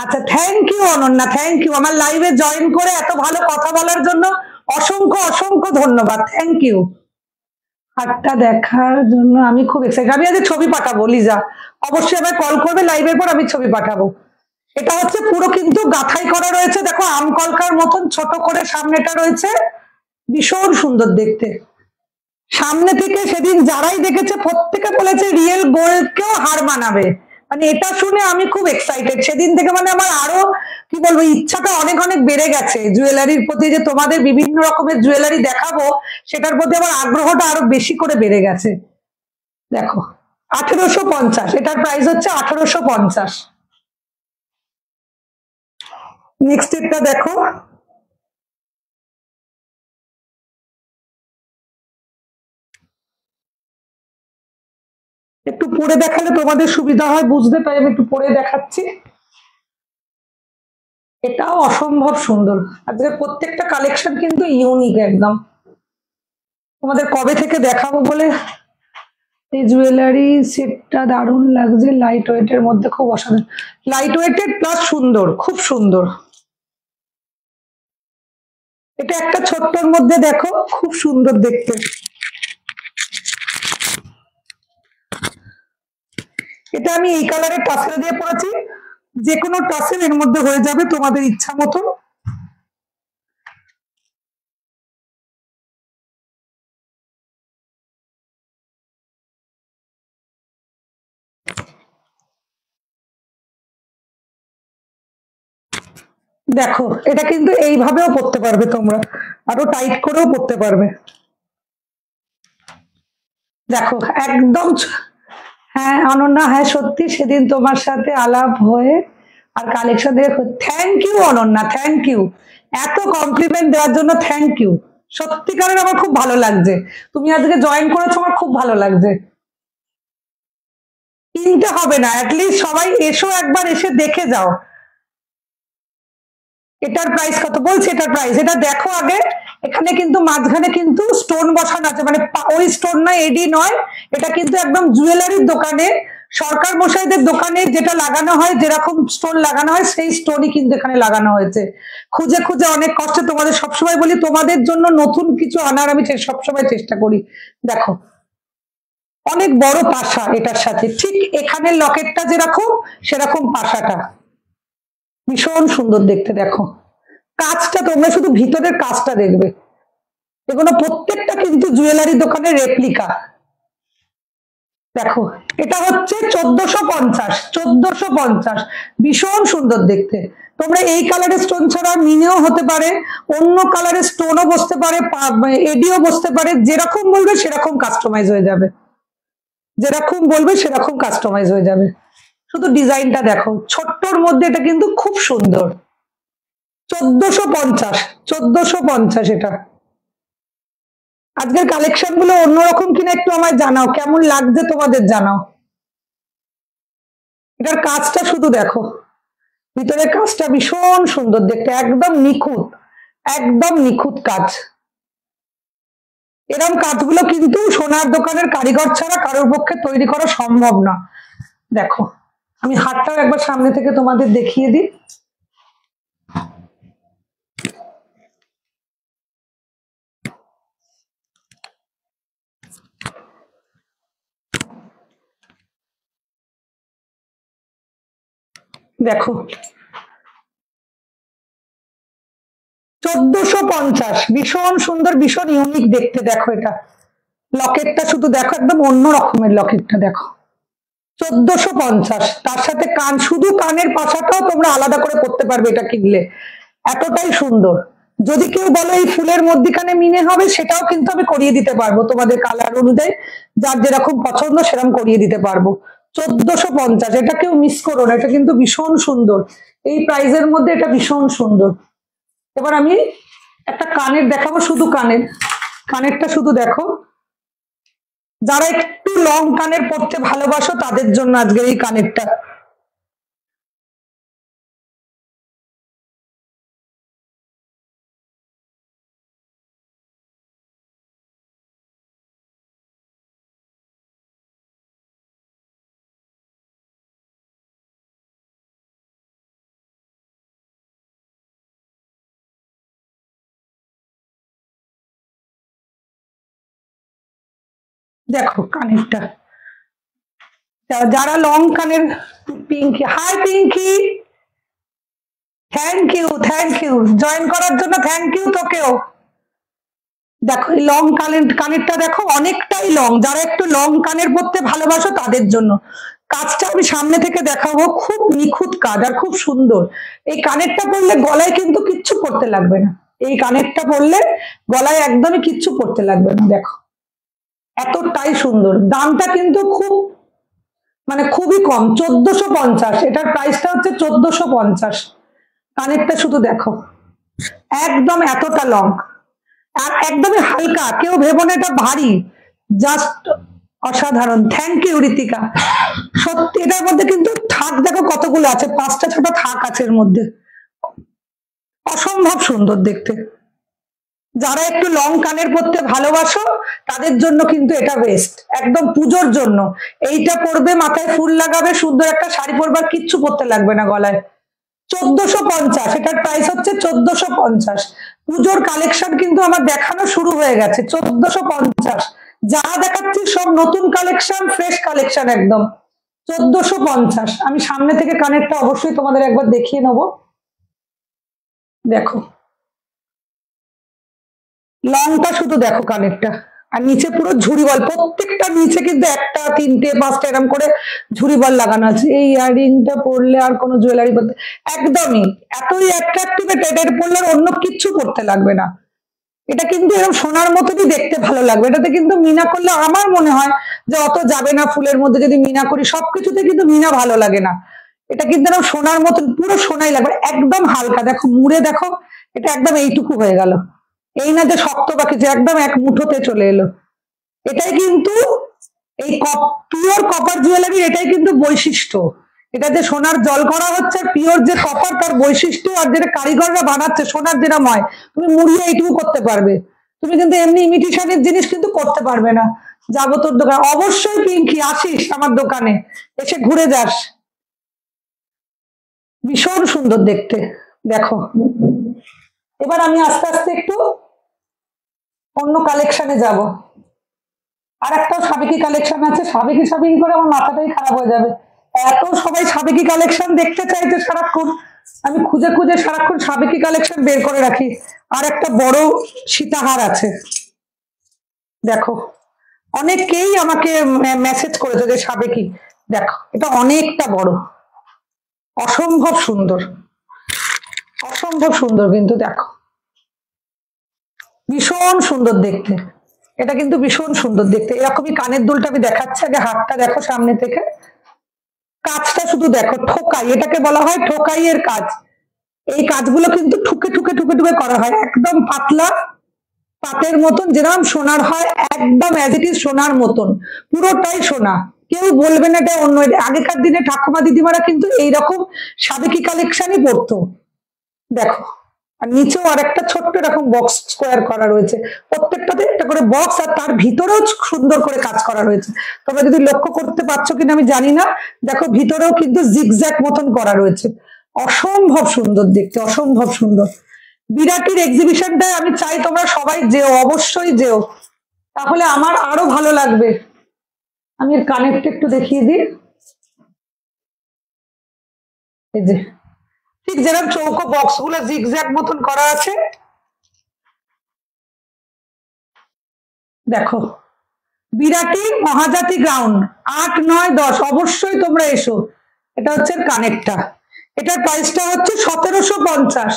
আচ্ছা thank you Ananya, thank you আমার লাইভে জয়েন করে এত ভালো কথা বলার জন্য, অসংখ্য অসংখ্য ধন্যবাদ, থ্যাংক ইউ। হাটটা দেখার জন্য আমি খুব এক্সাইটেড। আমি আজ ছবি পাঠাবো লিজা, অবশ্যই আমায় কল করবে লাইভের পর, আমি ছবি পাঠাবো। এটা হচ্ছে পুরো কিন্তু গাঁথাই করা রয়েছে, দেখো আম কলকার মতন ছোট করে সামনেটা রয়েছে, ভীষণ সুন্দর দেখতে। সামনে থেকে সেদিন যারাই দেখেছে প্রত্যেকে বলেছে রিয়েল গোল্ডকেও হার মানাবে, মানে এটা শুনে আমি খুব এক্সাইটেড সেদিন থেকে। মানে আমার আরো কি বলবো, ইচ্ছাটা অনেক অনেক বেড়ে গেছে জুয়েলারির প্রতি, যে তোমাদের বিভিন্ন রকমের জুয়েলারি দেখাবো, সেটার প্রতি আমার আগ্রহটা আরো বেশি করে বেড়ে গেছে। দেখো 1850, এটার প্রাইস হচ্ছে 1850। নেক্সট এটা দেখো, একটু পরে দেখালে তোমাদের সুবিধা হয় বুঝতে, তাই আমি একটু পরে দেখাচ্ছি। এটাও অসম্ভব সুন্দর, আজকে প্রত্যেকটা কালেকশন কিন্তু ইউনিক একদম, তোমাদের কবে থেকে দেখাবো বলে। এই জুয়েলারি সেটটা দারুণ লাগছে, লাইট ওয়েটের মধ্যে খুব অসাধারণ, লাইট ওয়েটেড প্লাস সুন্দর, খুব সুন্দর। এটা একটা ছোট্টর মধ্যে দেখো, খুব সুন্দর দেখতে। এটা আমি এই কালারের টাসেল দিয়ে পড়েছি, যে কোনো টাসেল এর মধ্যে হয়ে যাবে তোমাদের ইচ্ছা মতো। দেখো এটা কিন্তু এইভাবেও পড়তে পারবে তোমরা, আরো টাইট করেও পড়তে পারবে। দেখো একদম হ্যাঁ অনন্যা, হ্যাঁ সত্যি সেদিন তোমার সাথে আলাপ হয়ে আর কালেকশন দেখে, thank you Ananya, thank you, এত কমপ্লিমেন্ট দেওয়ার জন্য থ্যাংক ইউ। সত্যিকারের আমার খুব ভালো লাগছে, তুমি আজকে জয়েন করেছো, আমার খুব ভালো লাগছে। কিনতে হবে না, অ্যাটলিস্ট সবাই এসো একবার, এসে দেখে যাও। এটার প্রাইস কত বলছে, এটার প্রাইস এটা দেখো আগে। এখানে কিন্তু মাঝখানে কিন্তু স্টোন বসানো আছে, মানে ওই স্টোন নয়, এডি নয়, এটা কিন্তু একদম জুয়েলারির দোকানে, সরকার মশাইদের দোকানে যেটা লাগানো হয়, যেরকম স্টোন লাগানো হয় সেই স্টোনই কিন্তু এখানে লাগানো হয়েছে। খুঁজে খুঁজে অনেক কষ্টে, তোমাদের সবসময় বলি তোমাদের জন্য নতুন কিছু আনার আমি সবসময় চেষ্টা করি। দেখো অনেক বড় পাশা এটার সাথে, ঠিক এখানে লকেটটা যেরকম সেরকম পাশাটা, ভীষণ সুন্দর দেখতে। দেখো কাজটা তোমরা শুধু ভিতরের কাজটা দেখবে, এগুলো প্রত্যেকটা কিন্তু জুয়েলারি দোকানের রেপ্লিকা। দেখো এটা হচ্ছে 1450, 1450, ভীষণ সুন্দর দেখতে। তোমরা এই কালারের স্টোন ছাড়া মিনেও হতে পারে, অন্য কালারের স্টোনও বসতে পারে, এডিও বসতে পারে, যেরকম বলবে সেরকম কাস্টমাইজ হয়ে যাবে, যেরকম বলবে সেরকম কাস্টমাইজ হয়ে যাবে। শুধু ডিজাইনটা দেখো, ছোট্টর মধ্যে এটা কিন্তু খুব সুন্দর। 1450, 1450 এটা। আজকের কালেকশন গুলো অন্যরকম কিনা একটু আমায় জানাও, কেমন লাগছে তোমাদের জানাও। এটার কাজটা শুধু দেখো, ভিতরের কাজটা ভীষণ সুন্দর দেখতে, একদম নিখুঁত, একদম নিখুঁত কাজ। এরকম কাজগুলো কিন্তু সোনার দোকানের কারিগর ছাড়া কারোর পক্ষে তৈরি করা সম্ভব না। দেখো, আমি হাতটাও একবার সামনে থেকে তোমাদের দেখিয়ে দিই। দেখো 1450, ভীষণ সুন্দর, ভীষণ ইউনিক দেখতে। দেখো এটা লকেটটা শুধু দেখো, একদম অন্য রকমের লকেটটা দেখো। 1450, তার সাথে কান, শুধু কানের পাশাটাও তোমরা আলাদা করে করতে পারবে এটা কিনলে, এতটাই সুন্দর। যদি কেউ বলো এই ফুলের মধ্যিখানে মিনে হবে, সেটাও কিন্তু আমি করিয়ে দিতে পারবো তোমাদের কালার অনুযায়ী, যার যেরকম পছন্দ সেরকম করিয়ে দিতে পারবো। 1450, এটা কেউ মিস করো না, এটা কিন্তু ভীষণ সুন্দর, এই প্রাইজের মধ্যে এটা ভীষণ সুন্দর। এবার আমি একটা কানের দেখাবো, শুধু কানের, কানেরটা শুধু দেখো। যারা একটু লং কানের পড়তে ভালোবাসো তাদের জন্য আজকের এই কানেরটা। দেখো কানেরটা, যারা লং কানের, Pinki, hi Pinki, thank you, thank you join করার জন্য, থ্যাংক ইউ তোকেও। দেখো এই লং কানেরটা দেখো, অনেকটাই লং, যারা একটু লং কানের পরতে ভালোবাসো তাদের জন্য। কাজটা আমি সামনে থেকে দেখাবো, খুব নিখুঁত কাজ আর খুব সুন্দর। এই কানেরটা পরলে গলায় কিন্তু কিচ্ছু পরতে লাগবে না, এই কানেরটা পরলে গলায় একদমই কিচ্ছু পরতে লাগবে না। দেখো এতটাই সুন্দর, দামটা কিন্তু খুব, মানে খুবই কম, 1450, এটার প্রাইসটা হচ্ছে 1450। কানেরটা শুধু দেখো, একদম এতটা লং আর একদমই হালকা, কেউ ভেবো না এটা ভারী, জাস্ট অসাধারণ। থ্যাংক ইউ ঋতিকা, সত্যি এটার মধ্যে কিন্তু থাক দেখো কতগুলো আছে, 5টা 6টা থাক আছে এর মধ্যে, অসম্ভব সুন্দর দেখতে। যারা একটু লং কানের পরতে ভালোবাসো তাদের জন্য কিন্তু এটা বেস্ট, একদম পুজোর জন্য। এইটা পরবে, মাথায় ফুল লাগাবে, সুন্দর একটা শাড়ি পরবার, কিচ্ছু পরতে লাগবে না গলায়। 1450, এটার প্রাইস হচ্ছে 1450। পুজোর কালেকশন কিন্তু আমার দেখানো শুরু হয়ে গেছে। 1450, যা দেখাচ্ছি সব নতুন কালেকশন, ফ্রেশ কালেকশন একদম। 1450, আমি সামনে থেকে কানেরটা অবশ্যই তোমাদের একবার দেখিয়ে নেবো। দেখো লংটা শুধু দেখো কানেরটা, আর নিচে পুরো ঝুড়ি বল, প্রত্যেকটা নিচে কিন্তু 1টা 3টে 5টা এরকম করে ঝুড়ি বল লাগানো আছে। এই ইয়াররিংটা পরলে আর কোনো জুয়েলারি পরতে একদমই এতই অ্যাট্রাকটিভ, এটা পরলে আর অন্য কিচ্ছু পরতে লাগবে না। এটা কিন্তু এরকম সোনার মতনই দেখতে ভালো লাগবে, এটাতে কিন্তু মিনা করলে আমার মনে হয় যে অত যাবে না। ফুলের মধ্যে যদি মিনা করি, সবকিছুতে কিন্তু মিনা ভালো লাগে না, এটা কিন্তু এরকম সোনার মতন পুরো সোনাই লাগবে, একদম হালকা। দেখো মুড়ে দেখো, এটা একদম এইটুকু হয়ে গেল, এই না যে শক্ত বা কিছু, একদম এক মুঠোতে চলে এলো। এটাই কিন্তু এই পিওর কপার জুয়েলারি, এটাই কিন্তু বৈশিষ্ট্য। এটা যে সোনার জল করা হচ্ছে, পিওর যে কপার, তার বৈশিষ্ট্য। আর যেটা কারিগররা বানাচ্ছে সোনার যেরকম হয়, তুমি মুড়িয়ে এইটুকু করতে পারবে, তুমি কিন্তু এমনি ইমিটেশনের জিনিস কিন্তু করতে পারবে না। যাবো তোর দোকান, অবশ্যই পিঙ্কি আসিস আমার দোকানে, এসে ঘুরে যাস, ভীষণ সুন্দর দেখতে। দেখো এবার আমি আস্তে আস্তে একটু অন্য কালেকশনে যাব। আর একটা সাবেকি কালেকশন আছে, সাবেকি সাবেকি করে আমার মাথাটাই খারাপ হয়ে যাবে, এত সবাই সাবেকি কালেকশন দেখতে চাইছে সারাক্ষণ, আমি খুঁজে খুঁজে সারাক্ষণ সাবেকি কালেকশন বের করে রাখি। আর একটা বড় সীতাহার আছে, দেখো অনেকেই আমাকে মেসেজ করেছে যে সাবেকি, দেখো এটা অনেকটা বড়, অসম্ভব সুন্দর, অসম্ভব সুন্দর কিন্তু দেখো, ভীষণ সুন্দর দেখতে। এটা কিন্তু ভীষণ সুন্দর দেখতে। এরকমই কানের দুলটা আমি দেখাচ্ছি, আগে হাতটা দেখো সামনে থেকে, কাজটা শুধু দেখো, ঠোকাই, এটাকে বলা হয় ঠোকাইয়ের কাজ। এই কাজগুলো কিন্তু ঠুকে ঠুকে ঠুকে ঠুকে করা হয়, একদম পাতলা পাতের মতন যেরকম সোনার হয়, একদম অ্যাজ ইট ইজ সোনার মতন, পুরোটাই সোনা। কেউ বলবে না এটা অন্য। আগেকার দিনে ঠাকুমা দিদিমারা কিন্তু এইরকম সাবেকি কালেকশনই পরতো। দেখো, আর নিচেও আর একটা ছোট্ট এরকম বক্স স্কোয়ার করা রয়েছে, প্রত্যেকটাতে একটা করে বক্স, আর তার ভিতরেও সুন্দর করে কাজ করা রয়েছে। তোমরা যদি লক্ষ্য করতে পারছো কিনা আমি জানি না, দেখো ভিতরেও কিন্তু জিগজ্যাগ মতন করা রয়েছে, অসম্ভব সুন্দর দেখতে, অসম্ভব সুন্দর। বিরাটির এক্সিবিশনটায় আমি চাই তোমরা সবাই যেও, অবশ্যই যেও, তাহলে আমার আরো ভালো লাগবে। আমি এর কানেক্ট একটু দেখিয়ে দিই। এই যে ঠিক যেরকম চৌকো বক্স গুলো জিগজ্যাগ মতন করা আছে, দেখো বিরাটি মহাজাতি গ্রাউন্ড 8, 9, 10, অবশ্যই তোমরা এসো। এটা হচ্ছে কানেক্টটা, এটার প্রাইসটা হচ্ছে 1750।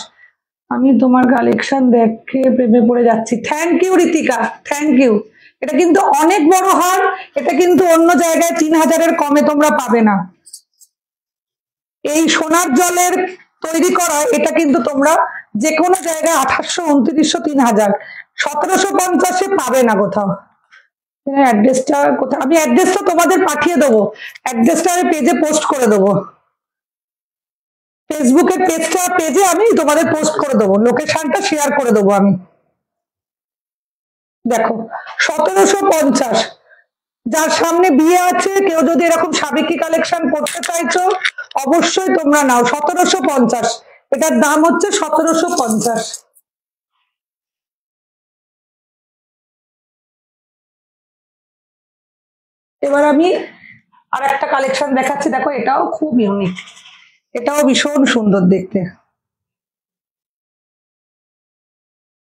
আমি তোমার কালেকশন দেখে প্রেমে পড়ে যাচ্ছি। Thank you Ritika, thank you. এটা কিন্তু অনেক বড় হার, এটা কিন্তু অন্য জায়গায় 3000-এর কমে তোমরা পাবে না। এই সোনার জলের তৈরি করা এটা কিন্তু তোমরা যে কোনো জায়গায় 2800, 2900, 3000, 1750-এ পাবে না কোথাও। অ্যাড্রেসটা কোথায়? আমি অ্যাড্রেসটা তোমাদের পাঠিয়ে দেবো, অ্যাড্রেসটা আমি পেজে পোস্ট করে দেবো, ফেসবুকের পেজে আমি তোমাদের পোস্ট করে দেবো, লোকেশনটা শেয়ার করে দেবো আমি। দেখো 1750, যার সামনে বিয়ে আছে, কেউ যদি এরকম সাবেকি কালেকশন করতে চাইছো অবশ্যই তোমরা নাও। 1750, এটার দাম হচ্ছে 1750। এবার আমি আর একটা কালেকশন দেখাচ্ছি, দেখো এটাও খুব ইউনিক, এটাও ভীষণ সুন্দর দেখতে।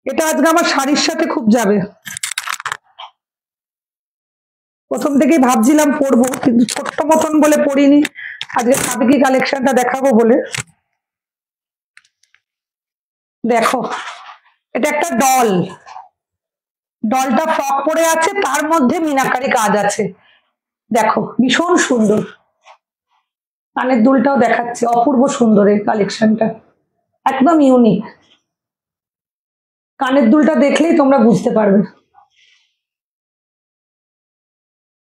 এটা আজকে আমার শাড়ির সাথে খুব যাবে। প্রথম থেকেই ভাবছিলাম পরবো, কিন্তু ছোট্ট মতন বলে পরিনি, আজকে সাবেকি কালেকশনটা দেখাবো বলে। দেখো এটা একটা ডল, ডলটা ফ্রক পরে আছে, তার মধ্যে মিনাকারি কাজ আছে, দেখো ভীষণ সুন্দর। কানের দুলটাও দেখাচ্ছি, অপূর্ব সুন্দর এই কালেকশনটা, একদম ইউনিক। কানের দুলটা দেখলেই তোমরা বুঝতে পারবে।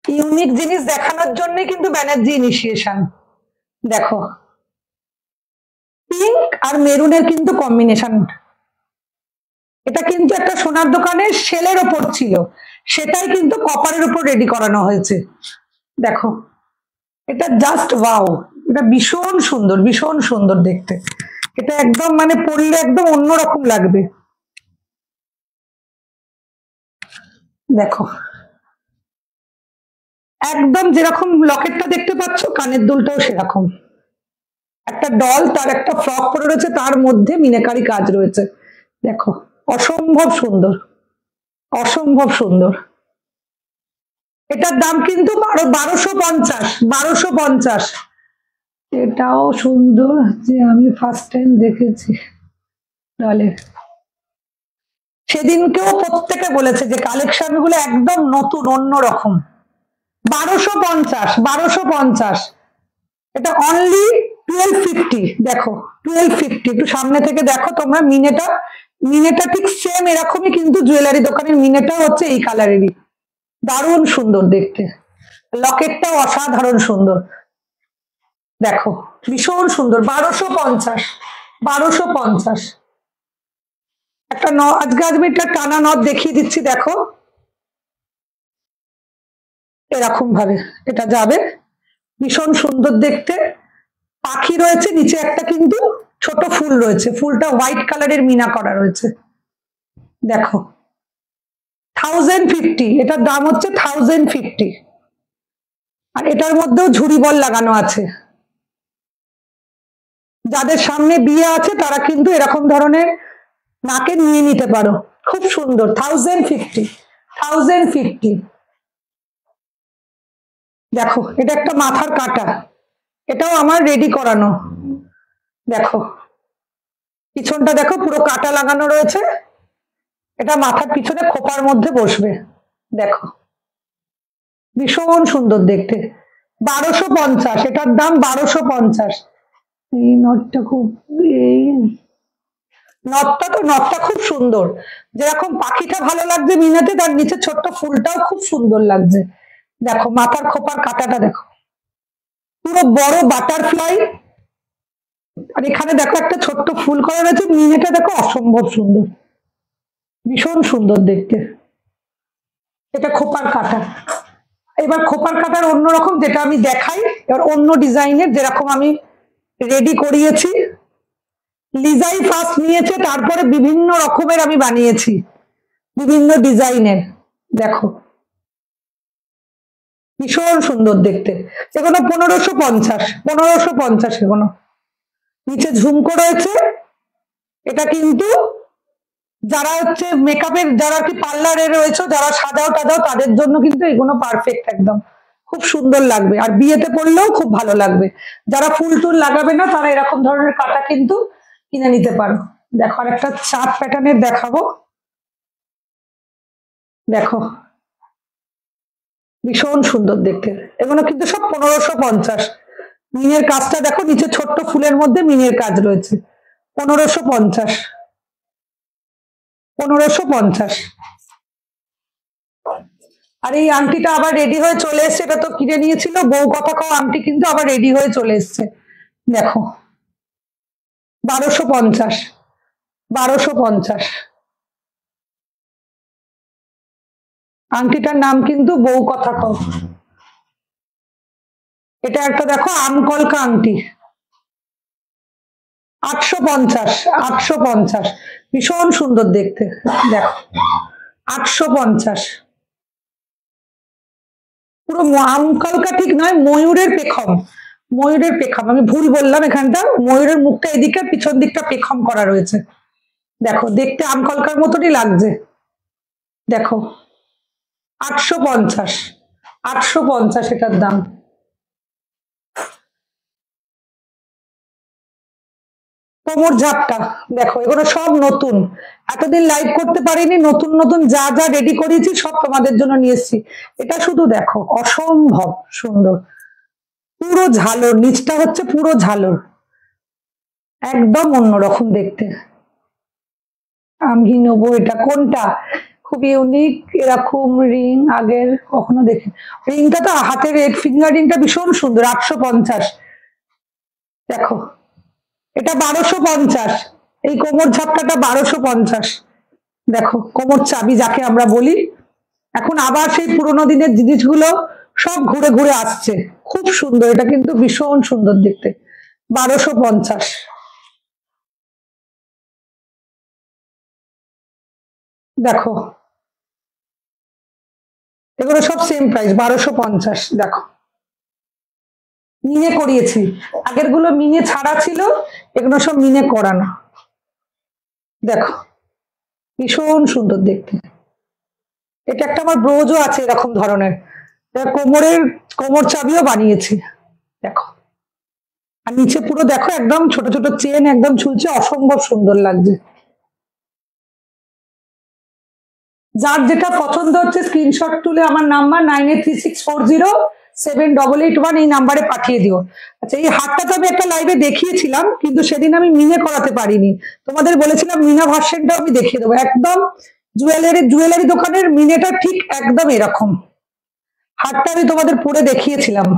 ইউনিক জিনিস দেখানোর জন্যই কিন্তু ব্যানার্জি ইনিশিয়েশন। দেখো পিঙ্ক আর মেরুনের কিন্তু কম্বিনেশন, এটা কিন্তু একটা সোনার দোকানের সেলের ওপর ছিল, সেটাই কিন্তু কপারের উপর রেডি করানো হয়েছে। দেখো এটা জাস্ট ওয়াও, এটা ভীষণ সুন্দর, ভীষণ সুন্দর দেখতে। এটা একদম মানে পরলে একদম অন্যরকম লাগবে। দেখো একদম যেরকম লকেটটা দেখতে পাচ্ছ, কানের দুলটাও সেরকম, একটা ডল, তার একটা ফ্রক পরে রয়েছে, তার মধ্যে মিনাকারি কাজ রয়েছে। দেখো অসম্ভব সুন্দর, অসম্ভব সুন্দর। এটার দাম কিন্তু 1250, 1250। এটাও সুন্দর, যে আমি ফার্স্ট টাইম দেখেছি ডলের। সেদিনকেও প্রত্যেকে বলেছে যে কালেকশন গুলো একদম নতুন, অন্যরকম। 1250, 1250। এটা অনলি 1250। দেখো 1250, একটু সামনে থেকে দেখো তোমরা। মিনেটা ঠিক সেম এরকমই, কিন্তু জুয়েলারি দোকানের মিনেটা হচ্ছে এই কালারেরই, দারুণ সুন্দর দেখতে। লকেটটাও অসাধারণ সুন্দর, দেখো ভীষণ সুন্দর। 1250, 1250। একটা আজকে আমি একটা টানা নথ দেখিয়ে দিচ্ছি, দেখো এরকম ভাবে এটা যাবে, ভীষণ সুন্দর দেখতে। পাখি রয়েছে নিচে, একটা কিন্তু ছোট ফুল রয়েছে, ফুলটা হোয়াইট কালারের মিনা করা রয়েছে। দেখো 1050, এটার দাম হচ্ছে 1050। আর এটার মধ্যেও ঝুড়ি বল লাগানো আছে। যাদের সামনে বিয়ে আছে তারা কিন্তু এরকম ধরনের নাকে নিয়ে নিতে পারো, খুব সুন্দর। 1050, 1050। দেখো এটা একটা মাথার কাটা, এটাও আমার রেডি করানো। দেখো পিছনটা দেখো পুরো কাটা লাগানো রয়েছে, এটা মাথার পিছনে খোপার মধ্যে বসবে। দেখো ভীষণ সুন্দর দেখতে। 1250, এটার দাম 1250। এই নটটা খুব নথটা খুব সুন্দর, যেরকম পাখিটা ভালো লাগছে মিনাতে, তার নিচে ছোট্ট ফুলটাও খুব সুন্দর লাগছে। দেখো মাথার খোপার কাটাটা দেখো, পুরো বড় বাটারফ্লাই। আর এখানে দেখো একটা ছোট্ট ফুল করা রয়েছে, মিনেটা দেখো অসম্ভব সুন্দর, ভীষণ সুন্দর দেখতে। এটা খোপার কাটা। এবার খোপার কাটার অন্যরকম যেটা আমি দেখাই, এবার অন্য ডিজাইনের যেরকম আমি রেডি করিয়েছি। লিজাই ফার্স্ট নিয়েছে, তারপরে বিভিন্ন রকমের আমি বানিয়েছি, বিভিন্ন ডিজাইনের। দেখো ভীষণ সুন্দর দেখতে। এগুলো 1550 এগুলো। নিচে ঝুমকো রয়েছে। এটা কিন্তু যারা হচ্ছে মেকআপের, যারা কি পার্লারে রয়েছে, যারা সাজাও টাজাও, তাদের জন্য কিন্তু এগুলো পারফেক্ট একদম, খুব সুন্দর লাগবে। আর বিয়েতে পড়লেও খুব ভালো লাগবে। যারা ফুল টুল লাগাবে না, তারা এরকম ধরনের কাটা কিন্তু কিনে নিতে পারো। দেখো আর একটা চাঁদ প্যাটার্নের দেখাবো। দেখো ভীষণ সুন্দর দেখতে। এগুলো কিন্তু সব 1550। মিনের কাজটা দেখো, নিচে ছোট্ট ফুলের মধ্যে মিনের কাজ রয়েছে। 1550। 1550। আর এই আংটিটা আবার রেডি হয়ে চলে এসছে, এটা তো কিনে নিয়েছিল বউ কথা কও আংটি, কিন্তু আবার রেডি হয়ে চলে এসছে। দেখো 1250। 1250। আংটিটার নাম কিন্তু বউ কথা কও। এটা একটা দেখো আমকলকা আংটি, 850। 850, ভীষণ সুন্দর দেখতে। দেখো 850। পুরো আমকলকা ঠিক নয়, ময়ূরের পেখম। ময়ূরের পেখম, আমি ভুল বললাম, এখানটা ময়ূরের মুখটা এদিকে, পিছন দিকটা পেখম করা রয়েছে। দেখো দেখতে আমকলকার মতনই লাগছে। দেখো 850। 850 এটার দাম। কোমর ঝাপটা দেখো, এগুলো সব নতুন, এতদিন লাইভ করতে পারিনি, নতুন নতুন যা যা রেডি করেছি সব তোমাদের জন্য নিয়ে এসেছি। এটা শুধু দেখো, অসম্ভব সুন্দর, পুরো ঝালর, নিচটা হচ্ছে পুরো ঝালর, একদম অন্যরকম দেখতে। আমি নেবো এটা, কোনটা খুব ইউনিক, এরকম রিং আগের কখনো দেখি। রিংটা তো হাতের ফিঙ্গার রিংটা ভীষণ সুন্দর, 850। দেখো এটা 1250। এই কোমর ঝাপটাটা 1250। দেখো কোমর চাবি যাকে আমরা বলি, এখন আবার সেই পুরোনো দিনের জিনিসগুলো সব ঘুরে ঘুরে আসছে, খুব সুন্দর, এটা কিন্তু ভীষণ সুন্দর দেখতে। 1250। দেখো এগুলো সব সেম প্রাইস, 1250। দেখো মিনে করিয়েছি, আগের গুলো মিনে ছাড়া ছিল, এগুলো সব মিনে করানো। দেখো ভীষণ সুন্দর দেখতে। এটা একটা আমার ব্রোজও আছে এরকম ধরনের, কোমরের কোমর চাবিও বানিয়েছি। দেখো আর নিচে পুরো দেখো একদম ছোট ছোট চেন একদম ঝুলছে, অসম্ভব সুন্দর লাগছে। যার যেটা পছন্দ হচ্ছে স্ক্রিনশট তুলে আমার নাম্বার 9836407881 এই নাম্বারে পাঠিয়ে দিও। আচ্ছা এই হারটা তো আমি একটা লাইভে দেখিয়েছিলাম, কিন্তু সেদিন আমি মিনে করাতে পারিনি, তোমাদের বলেছিলাম মিনা ভার্সনটা আমি দেখিয়ে দেবো। একদম জুয়েলারি দোকানের মিনেটা ঠিক একদম এরকম। হারটা আমি তোমাদের পরে দেখিয়েছিলাম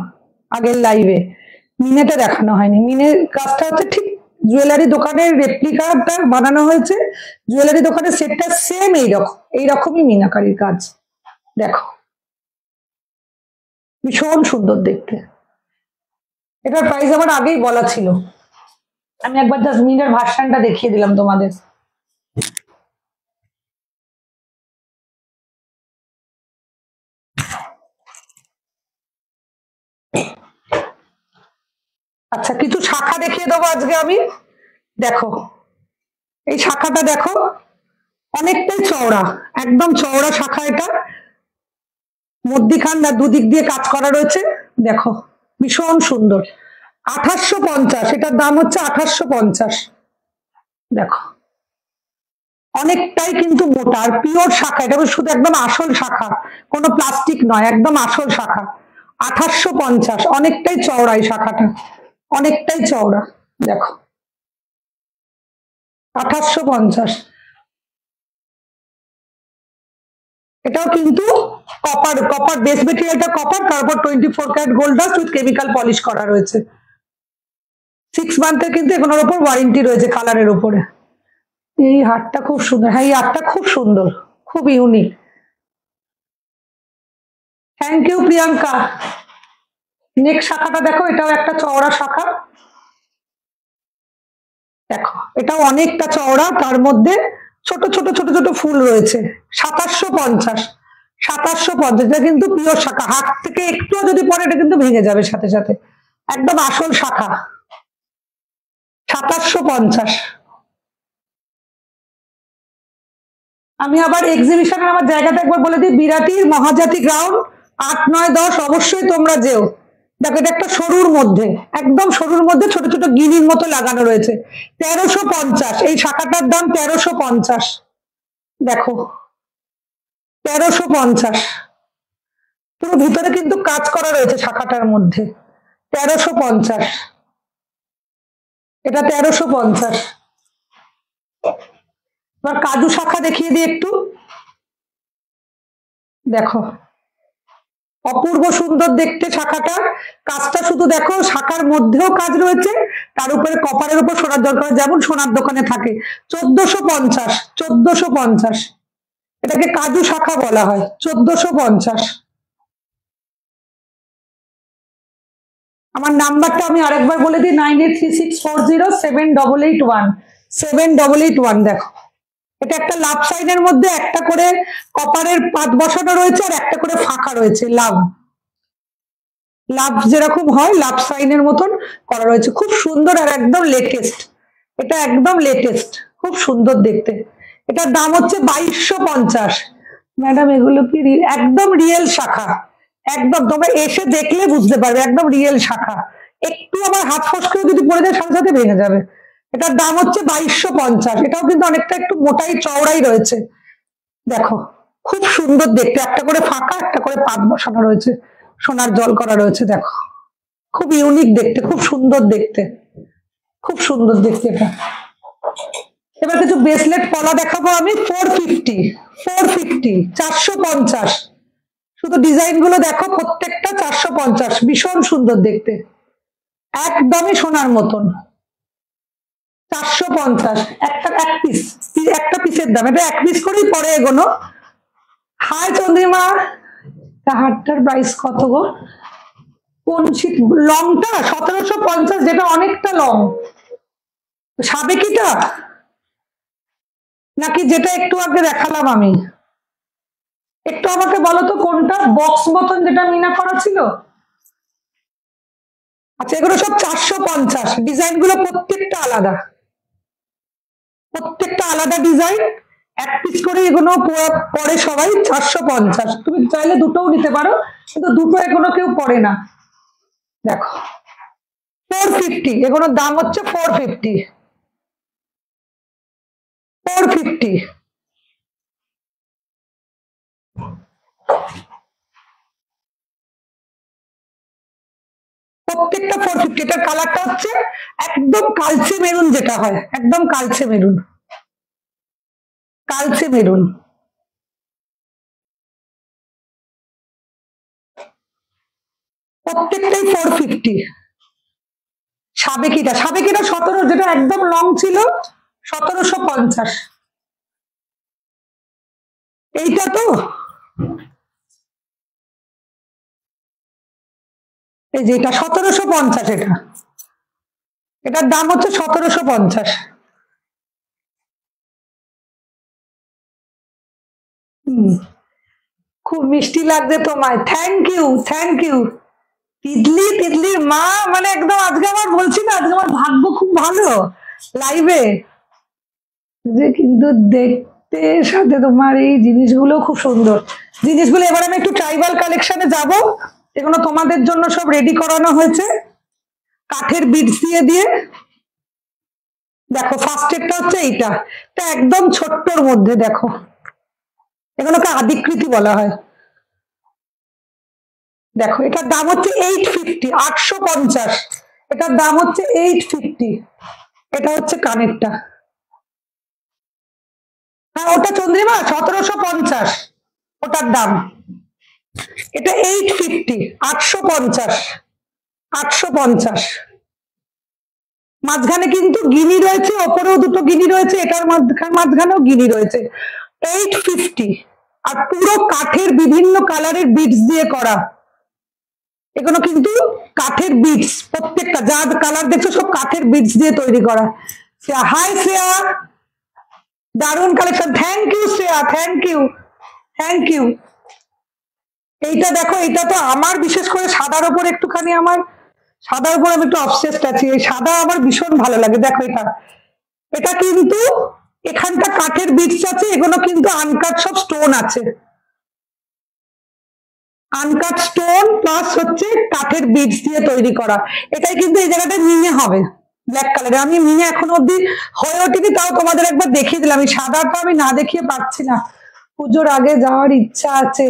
আগের লাইভে, মিনেটা দেখানো হয়নি। মিনের কাজটা হচ্ছে ঠিক জুয়েলারি দোকানের রেপ্লিকাটা বানানো হয়েছে, জুয়েলারি দোকানের সেটটা সেম এইরকমই মিনাকারির কাজ। দেখো ভীষণ সুন্দর দেখতে। এটার প্রাইস আমার আগেই বলা ছিল, আমি একবার জাস্ট মিনের ভার্সনটা দেখিয়ে দিলাম তোমাদের। আচ্ছা কিছু শাখা দেখিয়ে দেবো আজকে আমি। দেখো এই শাখাটা দেখো, অনেকটাই চওড়া, একদম চওড়া শাখা, এটা মধ্যিখান না দুদিক দিয়ে কাজ করা রয়েছে। দেখো ভীষণ সুন্দর, 2850, এটার দাম হচ্ছে 2850। দেখো অনেকটাই কিন্তু মোটা আর পিওর শাখা, এটা শুধু একদম আসল শাখা, কোনো প্লাস্টিক নয়, একদম আসল শাখা। 2850, অনেকটাই চওড়া এই শাখাটা, অনেকটাই চওড়া। দেখো 2850। এটাও কিন্তু কপার, কপার বেস মেটেরিয়ালটা কপার, তারপর 24 carat gold dust with chemical polish করা রয়েছে। 6 মান্থের কিন্তু এগুলোর উপর ওয়ারেন্টি রয়েছে কালারের উপরে। এই হারটা খুব সুন্দর, হ্যাঁ এই হারটা খুব সুন্দর, খুব unique. Thank you Priyanka. Next শাখাটা দেখো, এটাও একটা চওড়া শাখা, দেখো এটাও অনেকটা চওড়া, তার মধ্যে ছোট ছোট ছোট ছোট ফুল রয়েছে। 2750, 2750। এটা কিন্তু পিওর শাখা, হাত থেকে একটু যদি পরে এটা কিন্তু ভেঙে যাবে সাথে সাথে, একদম আসল শাখা। 2750। আমি আবার এক্সিবিশনের আমার জায়গাটা একবার বলে দিই, বিরাটির মহাজাতি গ্রাউন্ড 8, 9, 10 অবশ্যই তোমরা যেও। দেখো এটা একটা সরুর মধ্যে, একদম সরুর মধ্যে ছোট ছোট গিনির মতো লাগানো রয়েছে। 1350, এই শাখাটার দাম 1350। দেখো 1350, পুরো ভিতরে কিন্তু কাজ করা রয়েছে শাখাটার মধ্যে। 1350, এটা 1350। এবার কাজু শাখা দেখিয়ে দিই একটু, দেখো অপূর্ব সুন্দর দেখতে শাখাটার কাজটা। শুধু দেখো শাখার মধ্যেও কাজ রয়েছে, তার উপরে কপারের উপর সোনার দরকার, যেমন সোনার দোকানে থাকে। 1450, 1450। এটাকে কাজু শাখা বলা হয়। 1450। আমার নাম্বারটা আমি আরেকবার বলে দিই, 9836407881, 7881। দেখো এটা একটা লাভ সাইনের মধ্যে একটা করে কপারের পাত বসানো রয়েছে, আর একটা করে ফাঁকা রয়েছে। লাভ, লাভ যেরকম হয় লাভ সাইনের মতন করা রয়েছে, খুব সুন্দর আর একদম লেটেস্ট। এটা একদম লেটেস্ট, খুব সুন্দর দেখতে। এটার দাম হচ্ছে 2250। ম্যাডাম এগুলো কি একদম রিয়েল শাখা, একদম তোমরা এসে দেখলে বুঝতে পারবে, একদম রিয়েল শাখা। একটু আবার হাত ফসকেও যদি পড়ে যায় সাথে সাথে ভেঙে যাবে। এটার দাম হচ্ছে 2250। এটাও কিন্তু অনেকটা একটু মোটাই চওড়াই রয়েছে। দেখো খুব সুন্দর দেখতে, একটা করে ফাঁকা, একটা করে পাত বসানো রয়েছে, সোনার জল করা রয়েছে। দেখো খুব ইউনিক দেখতে, খুব সুন্দর দেখতে, খুব সুন্দর দেখতে এটা। এবার কিছু ব্রেসলেট পলা দেখাবো আমি। 450, 450, 450। শুধু ডিজাইন গুলো দেখো, প্রত্যেকটা 450, ভীষণ সুন্দর দেখতে, একদমই সোনার মতন। 450, এক পিস, একটা পিসের দাম। এটা এক পিস করেই পরে এগোনো। হাই চন্দ্রিমা, হারটার প্রাইস কত গো? কোন শীত লংটা? 1750, যেটা অনেকটা লং। সাবেকিটা নাকি যেটা একটু আগে দেখালাম আমি? একটু আমাকে বলো তো কোনটা, বক্স মতন যেটা মিনা করা ছিল? আচ্ছা এগুলো সব 450। ডিজাইন গুলো প্রত্যেকটা আলাদা, প্রত্যেকটা আলাদা ডিজাইন। এক পিস করে এগুলো পরে সবাই। 450। তুমি চাইলে দুটোও নিতে পারো, কিন্তু দুটো এগুলো কেউ পরে না। দেখো 450, এগুলোর দাম হচ্ছে 450, 450। প্রত্যেকটা 450। এটার কালারটা হচ্ছে একদম কালচে মেরুন, যেটা হয় একদম কালচে মেরুন, কালচে মেরুন। প্রত্যেকটাই 450। সাবেকিটা, সাবেকিটা 17, যেটা একদম লং ছিল 1750। এইটা তো এই যে এটা 1750। এটা, এটার দাম হচ্ছে 1750। খুব মিষ্টি লাগছে তোমায়, thank you, thank you. Titli, তিতলির মা, মানে একদম আজকে আমার বলছি না, আজকে আমার ভাগ্য খুব ভালো লাইভে যে, কিন্তু দেখতে সাথে তোমার এই জিনিসগুলো খুব সুন্দর জিনিসগুলো। এবার আমি একটু ট্রাইবাল কালেকশনে যাব। এগুলো তোমাদের জন্য সব রেডি করানো হয়েছে কাঠের বিটস দিয়ে দিয়ে। দেখো ফার্স্ট এডটা হচ্ছে এইটা, এটা একদম ছোট্টর মধ্যে। দেখো এগুলোকে আদিকৃতি বলা হয়। দেখো এটার দাম হচ্ছে 850, 850। এটার দাম হচ্ছে 850। এটা হচ্ছে কানেরটা, হ্যাঁ ওটা চন্দ্রিমা 1750, ওটার দাম। এটা 850, 850, 850। মাঝখানে কিন্তু গিনি রয়েছে, ওপরেও দুটো গিনি রয়েছে, এটার মাঝখানেও গিনি রয়েছে। 850। আর পুরো কাঠের বিভিন্ন কালারের বিটস দিয়ে করা, এগুলো কিন্তু কাঠের বিটস, প্রত্যেকটা যা কালার দেখছো সব কাঠের বিটস দিয়ে তৈরি করা। হাই শ্রেয়া, দারুণ collection, thank you Shreya, thank you, thank you. এইটা দেখো, এটা তো আমার বিশেষ করে সাদার উপর একটুখানি, আমার সাদার উপর আমি একটু অবসেসড আছি, এই সাদা আমার ভীষণ ভালো লাগে। দেখো এটা, এটা কিন্তু এখানটা কাঠের বিটস আছে, এগুলো কিন্তু আনকাট সব স্টোন আছে, আনকাট স্টোন প্লাস হচ্ছে কাঠের বিটস দিয়ে তৈরি করা। এটাই কিন্তু এই জায়গাটা মিনে হবে ব্ল্যাক কালারে। আমি মিনে এখনো অব্দি হয়ে ওঠেনি, তাও তোমাদের একবার দেখিয়ে দিলাম। এই সাদাটা আমি না দেখিয়ে পারছি না, পুজোর আগে যাওয়ার ইচ্ছা আছে।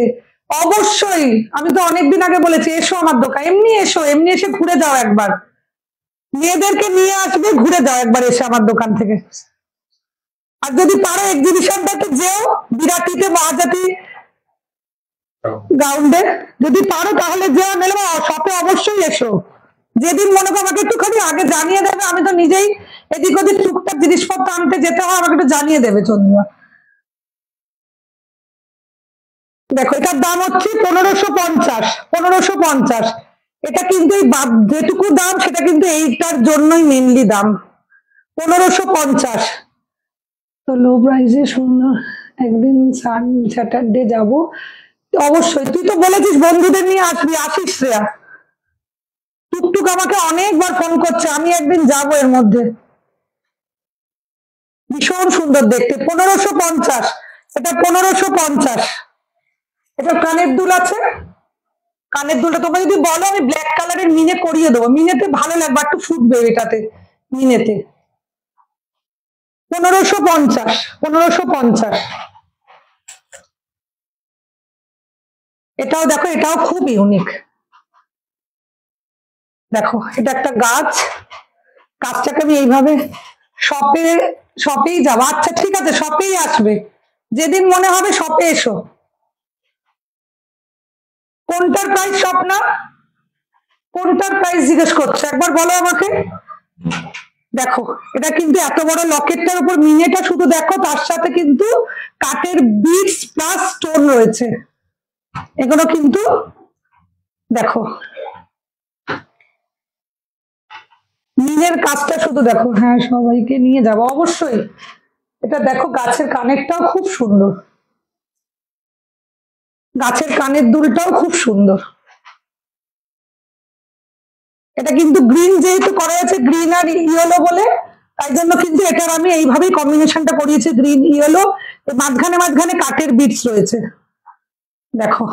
অবশ্যই, আমি তো অনেকদিন আগে বলেছি এসো আমার দোকান, এমনি এসো, এমনি এসে ঘুরে যাও একবার, মেয়েদেরকে নিয়ে আসবে, ঘুরে যাও একবার এসে আমার দোকান থেকে। আর যদি পারো এক্সিবিশনটাতে যেও, বিরাটিতে মহাজাতি গ্রাউন্ডে যদি পারো তাহলে যেও, মেলে শপে অবশ্যই এসো। যেদিন মনে করো আমাকে একটুখানি আগে জানিয়ে দেবে, আমি তো নিজেই এদিক ওদিক টুকটাক জিনিসপত্র আনতে যেতে হয়, আমাকে একটু জানিয়ে দেবে চন্দ্রিমা। দেখো এটার দাম হচ্ছে 1550, 1550। এটা কিন্তু এই যেটুকু দাম সেটা কিন্তু এইটার জন্যই মেনলি দাম, 1550। তো লো প্রাইসে সুন্দর, একদিন স্যাটারডে যাবো অবশ্যই। তুই তো বলেছিস বন্ধুদের নিয়ে আসবি, আসিস শ্রেয়া। টুকটুক আমাকে অনেকবার ফোন করছে, আমি একদিন যাবো এর মধ্যে। ভীষণ সুন্দর দেখতে, 1550। এটা 1550। এটা কানের দুল আছে, কানের দুলটা তোমরা যদি বলো আমি ব্ল্যাক কালারের মিনে করিয়ে দেবো, মিনেতে ভালো লাগবে, একটু ফুটবে এটাতে, মিনেতে। 1550, 1550। এটাও দেখো, এটাও খুব ইউনিক। দেখো এটা একটা গাছ, গাছটাকে আমি এইভাবে শপেই যাবো। আচ্ছা ঠিক আছে, শপেই আসবে, যেদিন মনে হবে শপে এসো। কোনটার প্রাইস স্বপ্না, কোনটার প্রাইস জিজ্ঞেস করছো একবার বলো আমাকে। দেখো এটা কিন্তু এত বড় লকেটটার উপর মিনেটা শুধু দেখো, তার সাথে কিন্তু কাঠের বিটস প্লাস স্টোন রয়েছে, এগুলো কিন্তু দেখো মিনের কাজটা শুধু দেখো। হ্যাঁ সবাইকে নিয়ে যাবো অবশ্যই। এটা দেখো গাছের কানেরটাও খুব সুন্দর, গাছের কানের দুলটাও খুব সুন্দর। এটা কিন্তু গ্রিন যেহেতু করা আছে, গ্রিন আর ইয়েলো বলে, তাই জন্য কিন্তু এটার আমি এইভাবেই কম্বিনেশনটা করিয়েছি, গ্রিন ইয়েলো, মাঝখানে মাঝখানে কাঠের বিটস রয়েছে। দেখো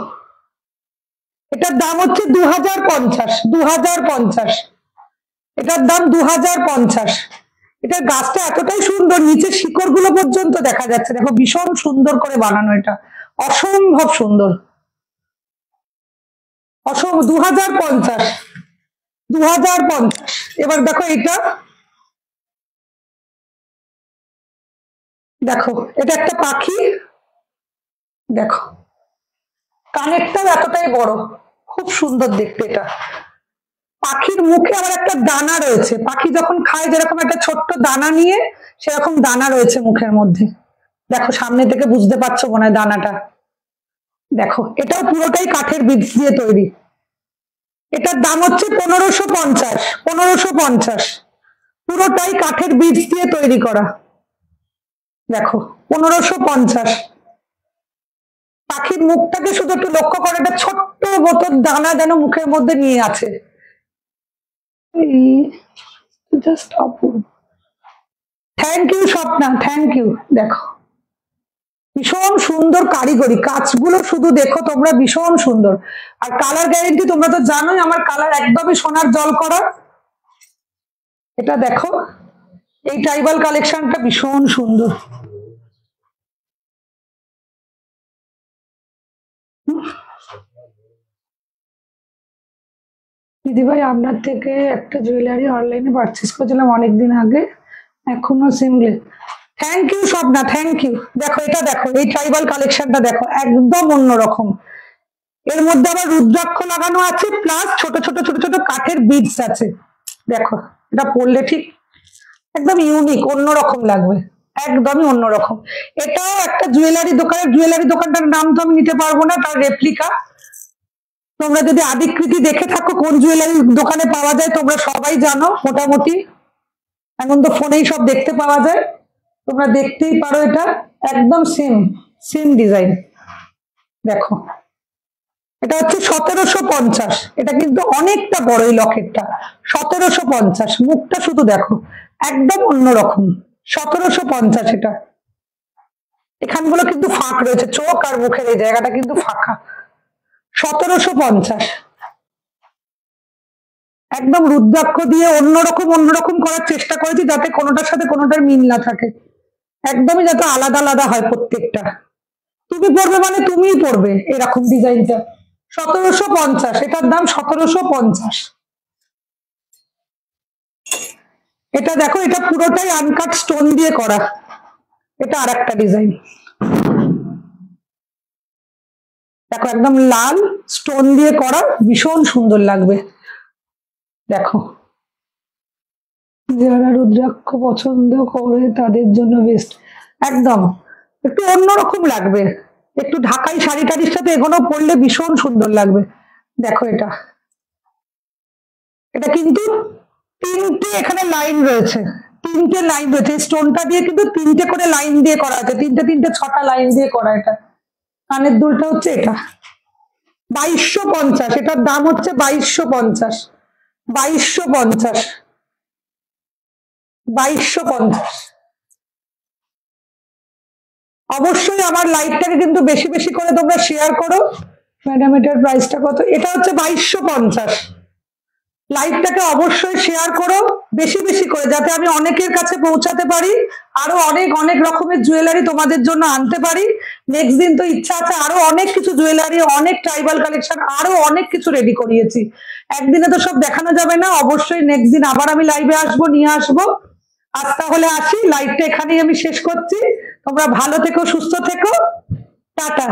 এটার দাম হচ্ছে 2050, 2050। এটার দাম 2050। এটার গাছটা এতটাই সুন্দর, নিচের শিকড় গুলো পর্যন্ত দেখা যাচ্ছে, দেখো ভীষণ সুন্দর করে বানানো, এটা অসম্ভব সুন্দর, অসম্ভব। 2050, 2050। এবার দেখো এটা, দেখো এটা একটা পাখি, দেখো কানেরটাও এতটাই বড়, খুব সুন্দর দেখতে। এটা পাখির মুখে আবার একটা দানা রয়েছে, পাখি যখন খায় যেরকম একটা ছোট্ট দানা নিয়ে, সেরকম দানা রয়েছে মুখের মধ্যে। দেখো সামনে থেকে বুঝতে পারছো মনে হয় দানাটা। দেখো এটাও পুরোটাই কাঠের বিটস দিয়ে তৈরি। এটার দাম হচ্ছে 1550, 1550। পুরোটাই কাঠের বিটস দিয়ে তৈরি করা। দেখো 1550। পাখির মুখটাকে শুধু একটু লক্ষ্য করে, একটা ছোট্ট বোতল দানা যেন মুখের মধ্যে নিয়ে আছে, জাস্ট অপূর্ব। Thank you Swapna, thank you. দেখো ভীষণ সুন্দর কারিগরি, কাজগুলো শুধু দেখো তোমরা, ভীষণ সুন্দর। আর কালার গ্যারেন্টি তোমরা তো জানোই, আমার কালার একদমই সোনার জল করা। এটা দেখো, এই ট্রাইবাল কালেকশনটা ভীষণ সুন্দর। দিদিভাই আপনার থেকে একটা জুয়েলারি অনলাইনে পারচেস করেছিলাম অনেকদিন আগে, এখনো seamless. Thank you Swapna, thank you. দেখো এটা, দেখো এই ট্রাইবাল কালেকশনটা দেখো, একদম অন্যরকম। এর মধ্যে আবার রুদ্রাক্ষ লাগানো আছে, প্লাস ছোট ছোট ছোট ছোট কাঠের বিডস আছে। দেখো এটা পরলে ঠিক একদম ইউনিক, অন্যরকম লাগবে, একদমই অন্যরকম। এটাও একটা জুয়েলারি দোকানের, জুয়েলারি দোকানটার নাম তো আমি নিতে পারবো না, তার রেপ্লিকা। তোমরা যদি আদিকৃতি দেখে থাকো কোন জুয়েলারি দোকানে পাওয়া যায় তোমরা সবাই জানো মোটামুটি, এখন তো ফোনেই সব দেখতে পাওয়া যায়, তোমরা দেখতেই পারো। এটা একদম সেম সেম ডিজাইন। দেখো এটা হচ্ছে 1750, এটা কিন্তু অনেকটা বড় এই লকেটটা। 1750, মুখটা শুধু দেখো একদম অন্যরকম। 1750 এটা। এখানগুলো কিন্তু ফাঁক রয়েছে, চোখ আর মুখের এই জায়গাটা কিন্তু ফাঁকা। 1750, একদম রুদ্রাক্ষ দিয়ে অন্যরকম অন্যরকম করার চেষ্টা করেছি, যাতে কোনোটার সাথে কোনোটার মিল না থাকে, একদমই যাতে আলাদা আলাদা হয় প্রত্যেকটা। তুমি পড়বে মানে তুমিই পড়বে এরকম ডিজাইনটা। 1750, এটার দাম 1750। এটা দেখো, এটা পুরোটাই আনকাট স্টোন দিয়ে করা। এটা আর একটা ডিজাইন, দেখো একদম লাল স্টোন দিয়ে করা, ভীষণ সুন্দর লাগবে। দেখো যারা রুদ্রাক্ষ পছন্দ করে তাদের জন্য বেস্ট, একদম একটু অন্যরকম লাগবে। একটু ঢাকাই শাড়ি টাড়ির সাথে এগুলো পরলে ভীষণ সুন্দর লাগবে। দেখো এটা, এটা কিন্তু তিনটে এখানে লাইন রয়েছে, তিনটে লাইন রয়েছে, স্টোনটা দিয়ে কিন্তু তিনটে করে লাইন দিয়ে করা আছে, তিনটে তিনটে 6টা লাইন দিয়ে করা। এটা কানের দুলটা হচ্ছে এটা 2250, এটার দাম হচ্ছে 2250, 2250, 2250। অবশ্যই আমার লাইভটাকে কিন্তু বেশি বেশি করে তোমরা শেয়ার করো। ম্যাডাম এটার প্রাইসটা কত? এটা হচ্ছে 2250। লাইভটাকে অবশ্যই শেয়ার করো বেশি বেশি করে, যাতে আমি অনেকের কাছে পৌঁছাতে পারি, আরো অনেক অনেক রকমের জুয়েলারি তোমাদের জন্য আনতে পারি। নেক্সট দিন তো ইচ্ছা আছে আরো অনেক কিছু জুয়েলারি, অনেক ট্রাইবাল কালেকশন, আরো অনেক কিছু রেডি করিয়েছি। একদিনে তো সব দেখানো যাবে না, অবশ্যই নেক্সট দিন আবার আমি লাইভে আসবো, নিয়ে আসবো। আজ তাহলে আসি, লাইভটা এখানেই আমি শেষ করছি। তোমরা ভালো থেকো, সুস্থ থেকো, টাটা।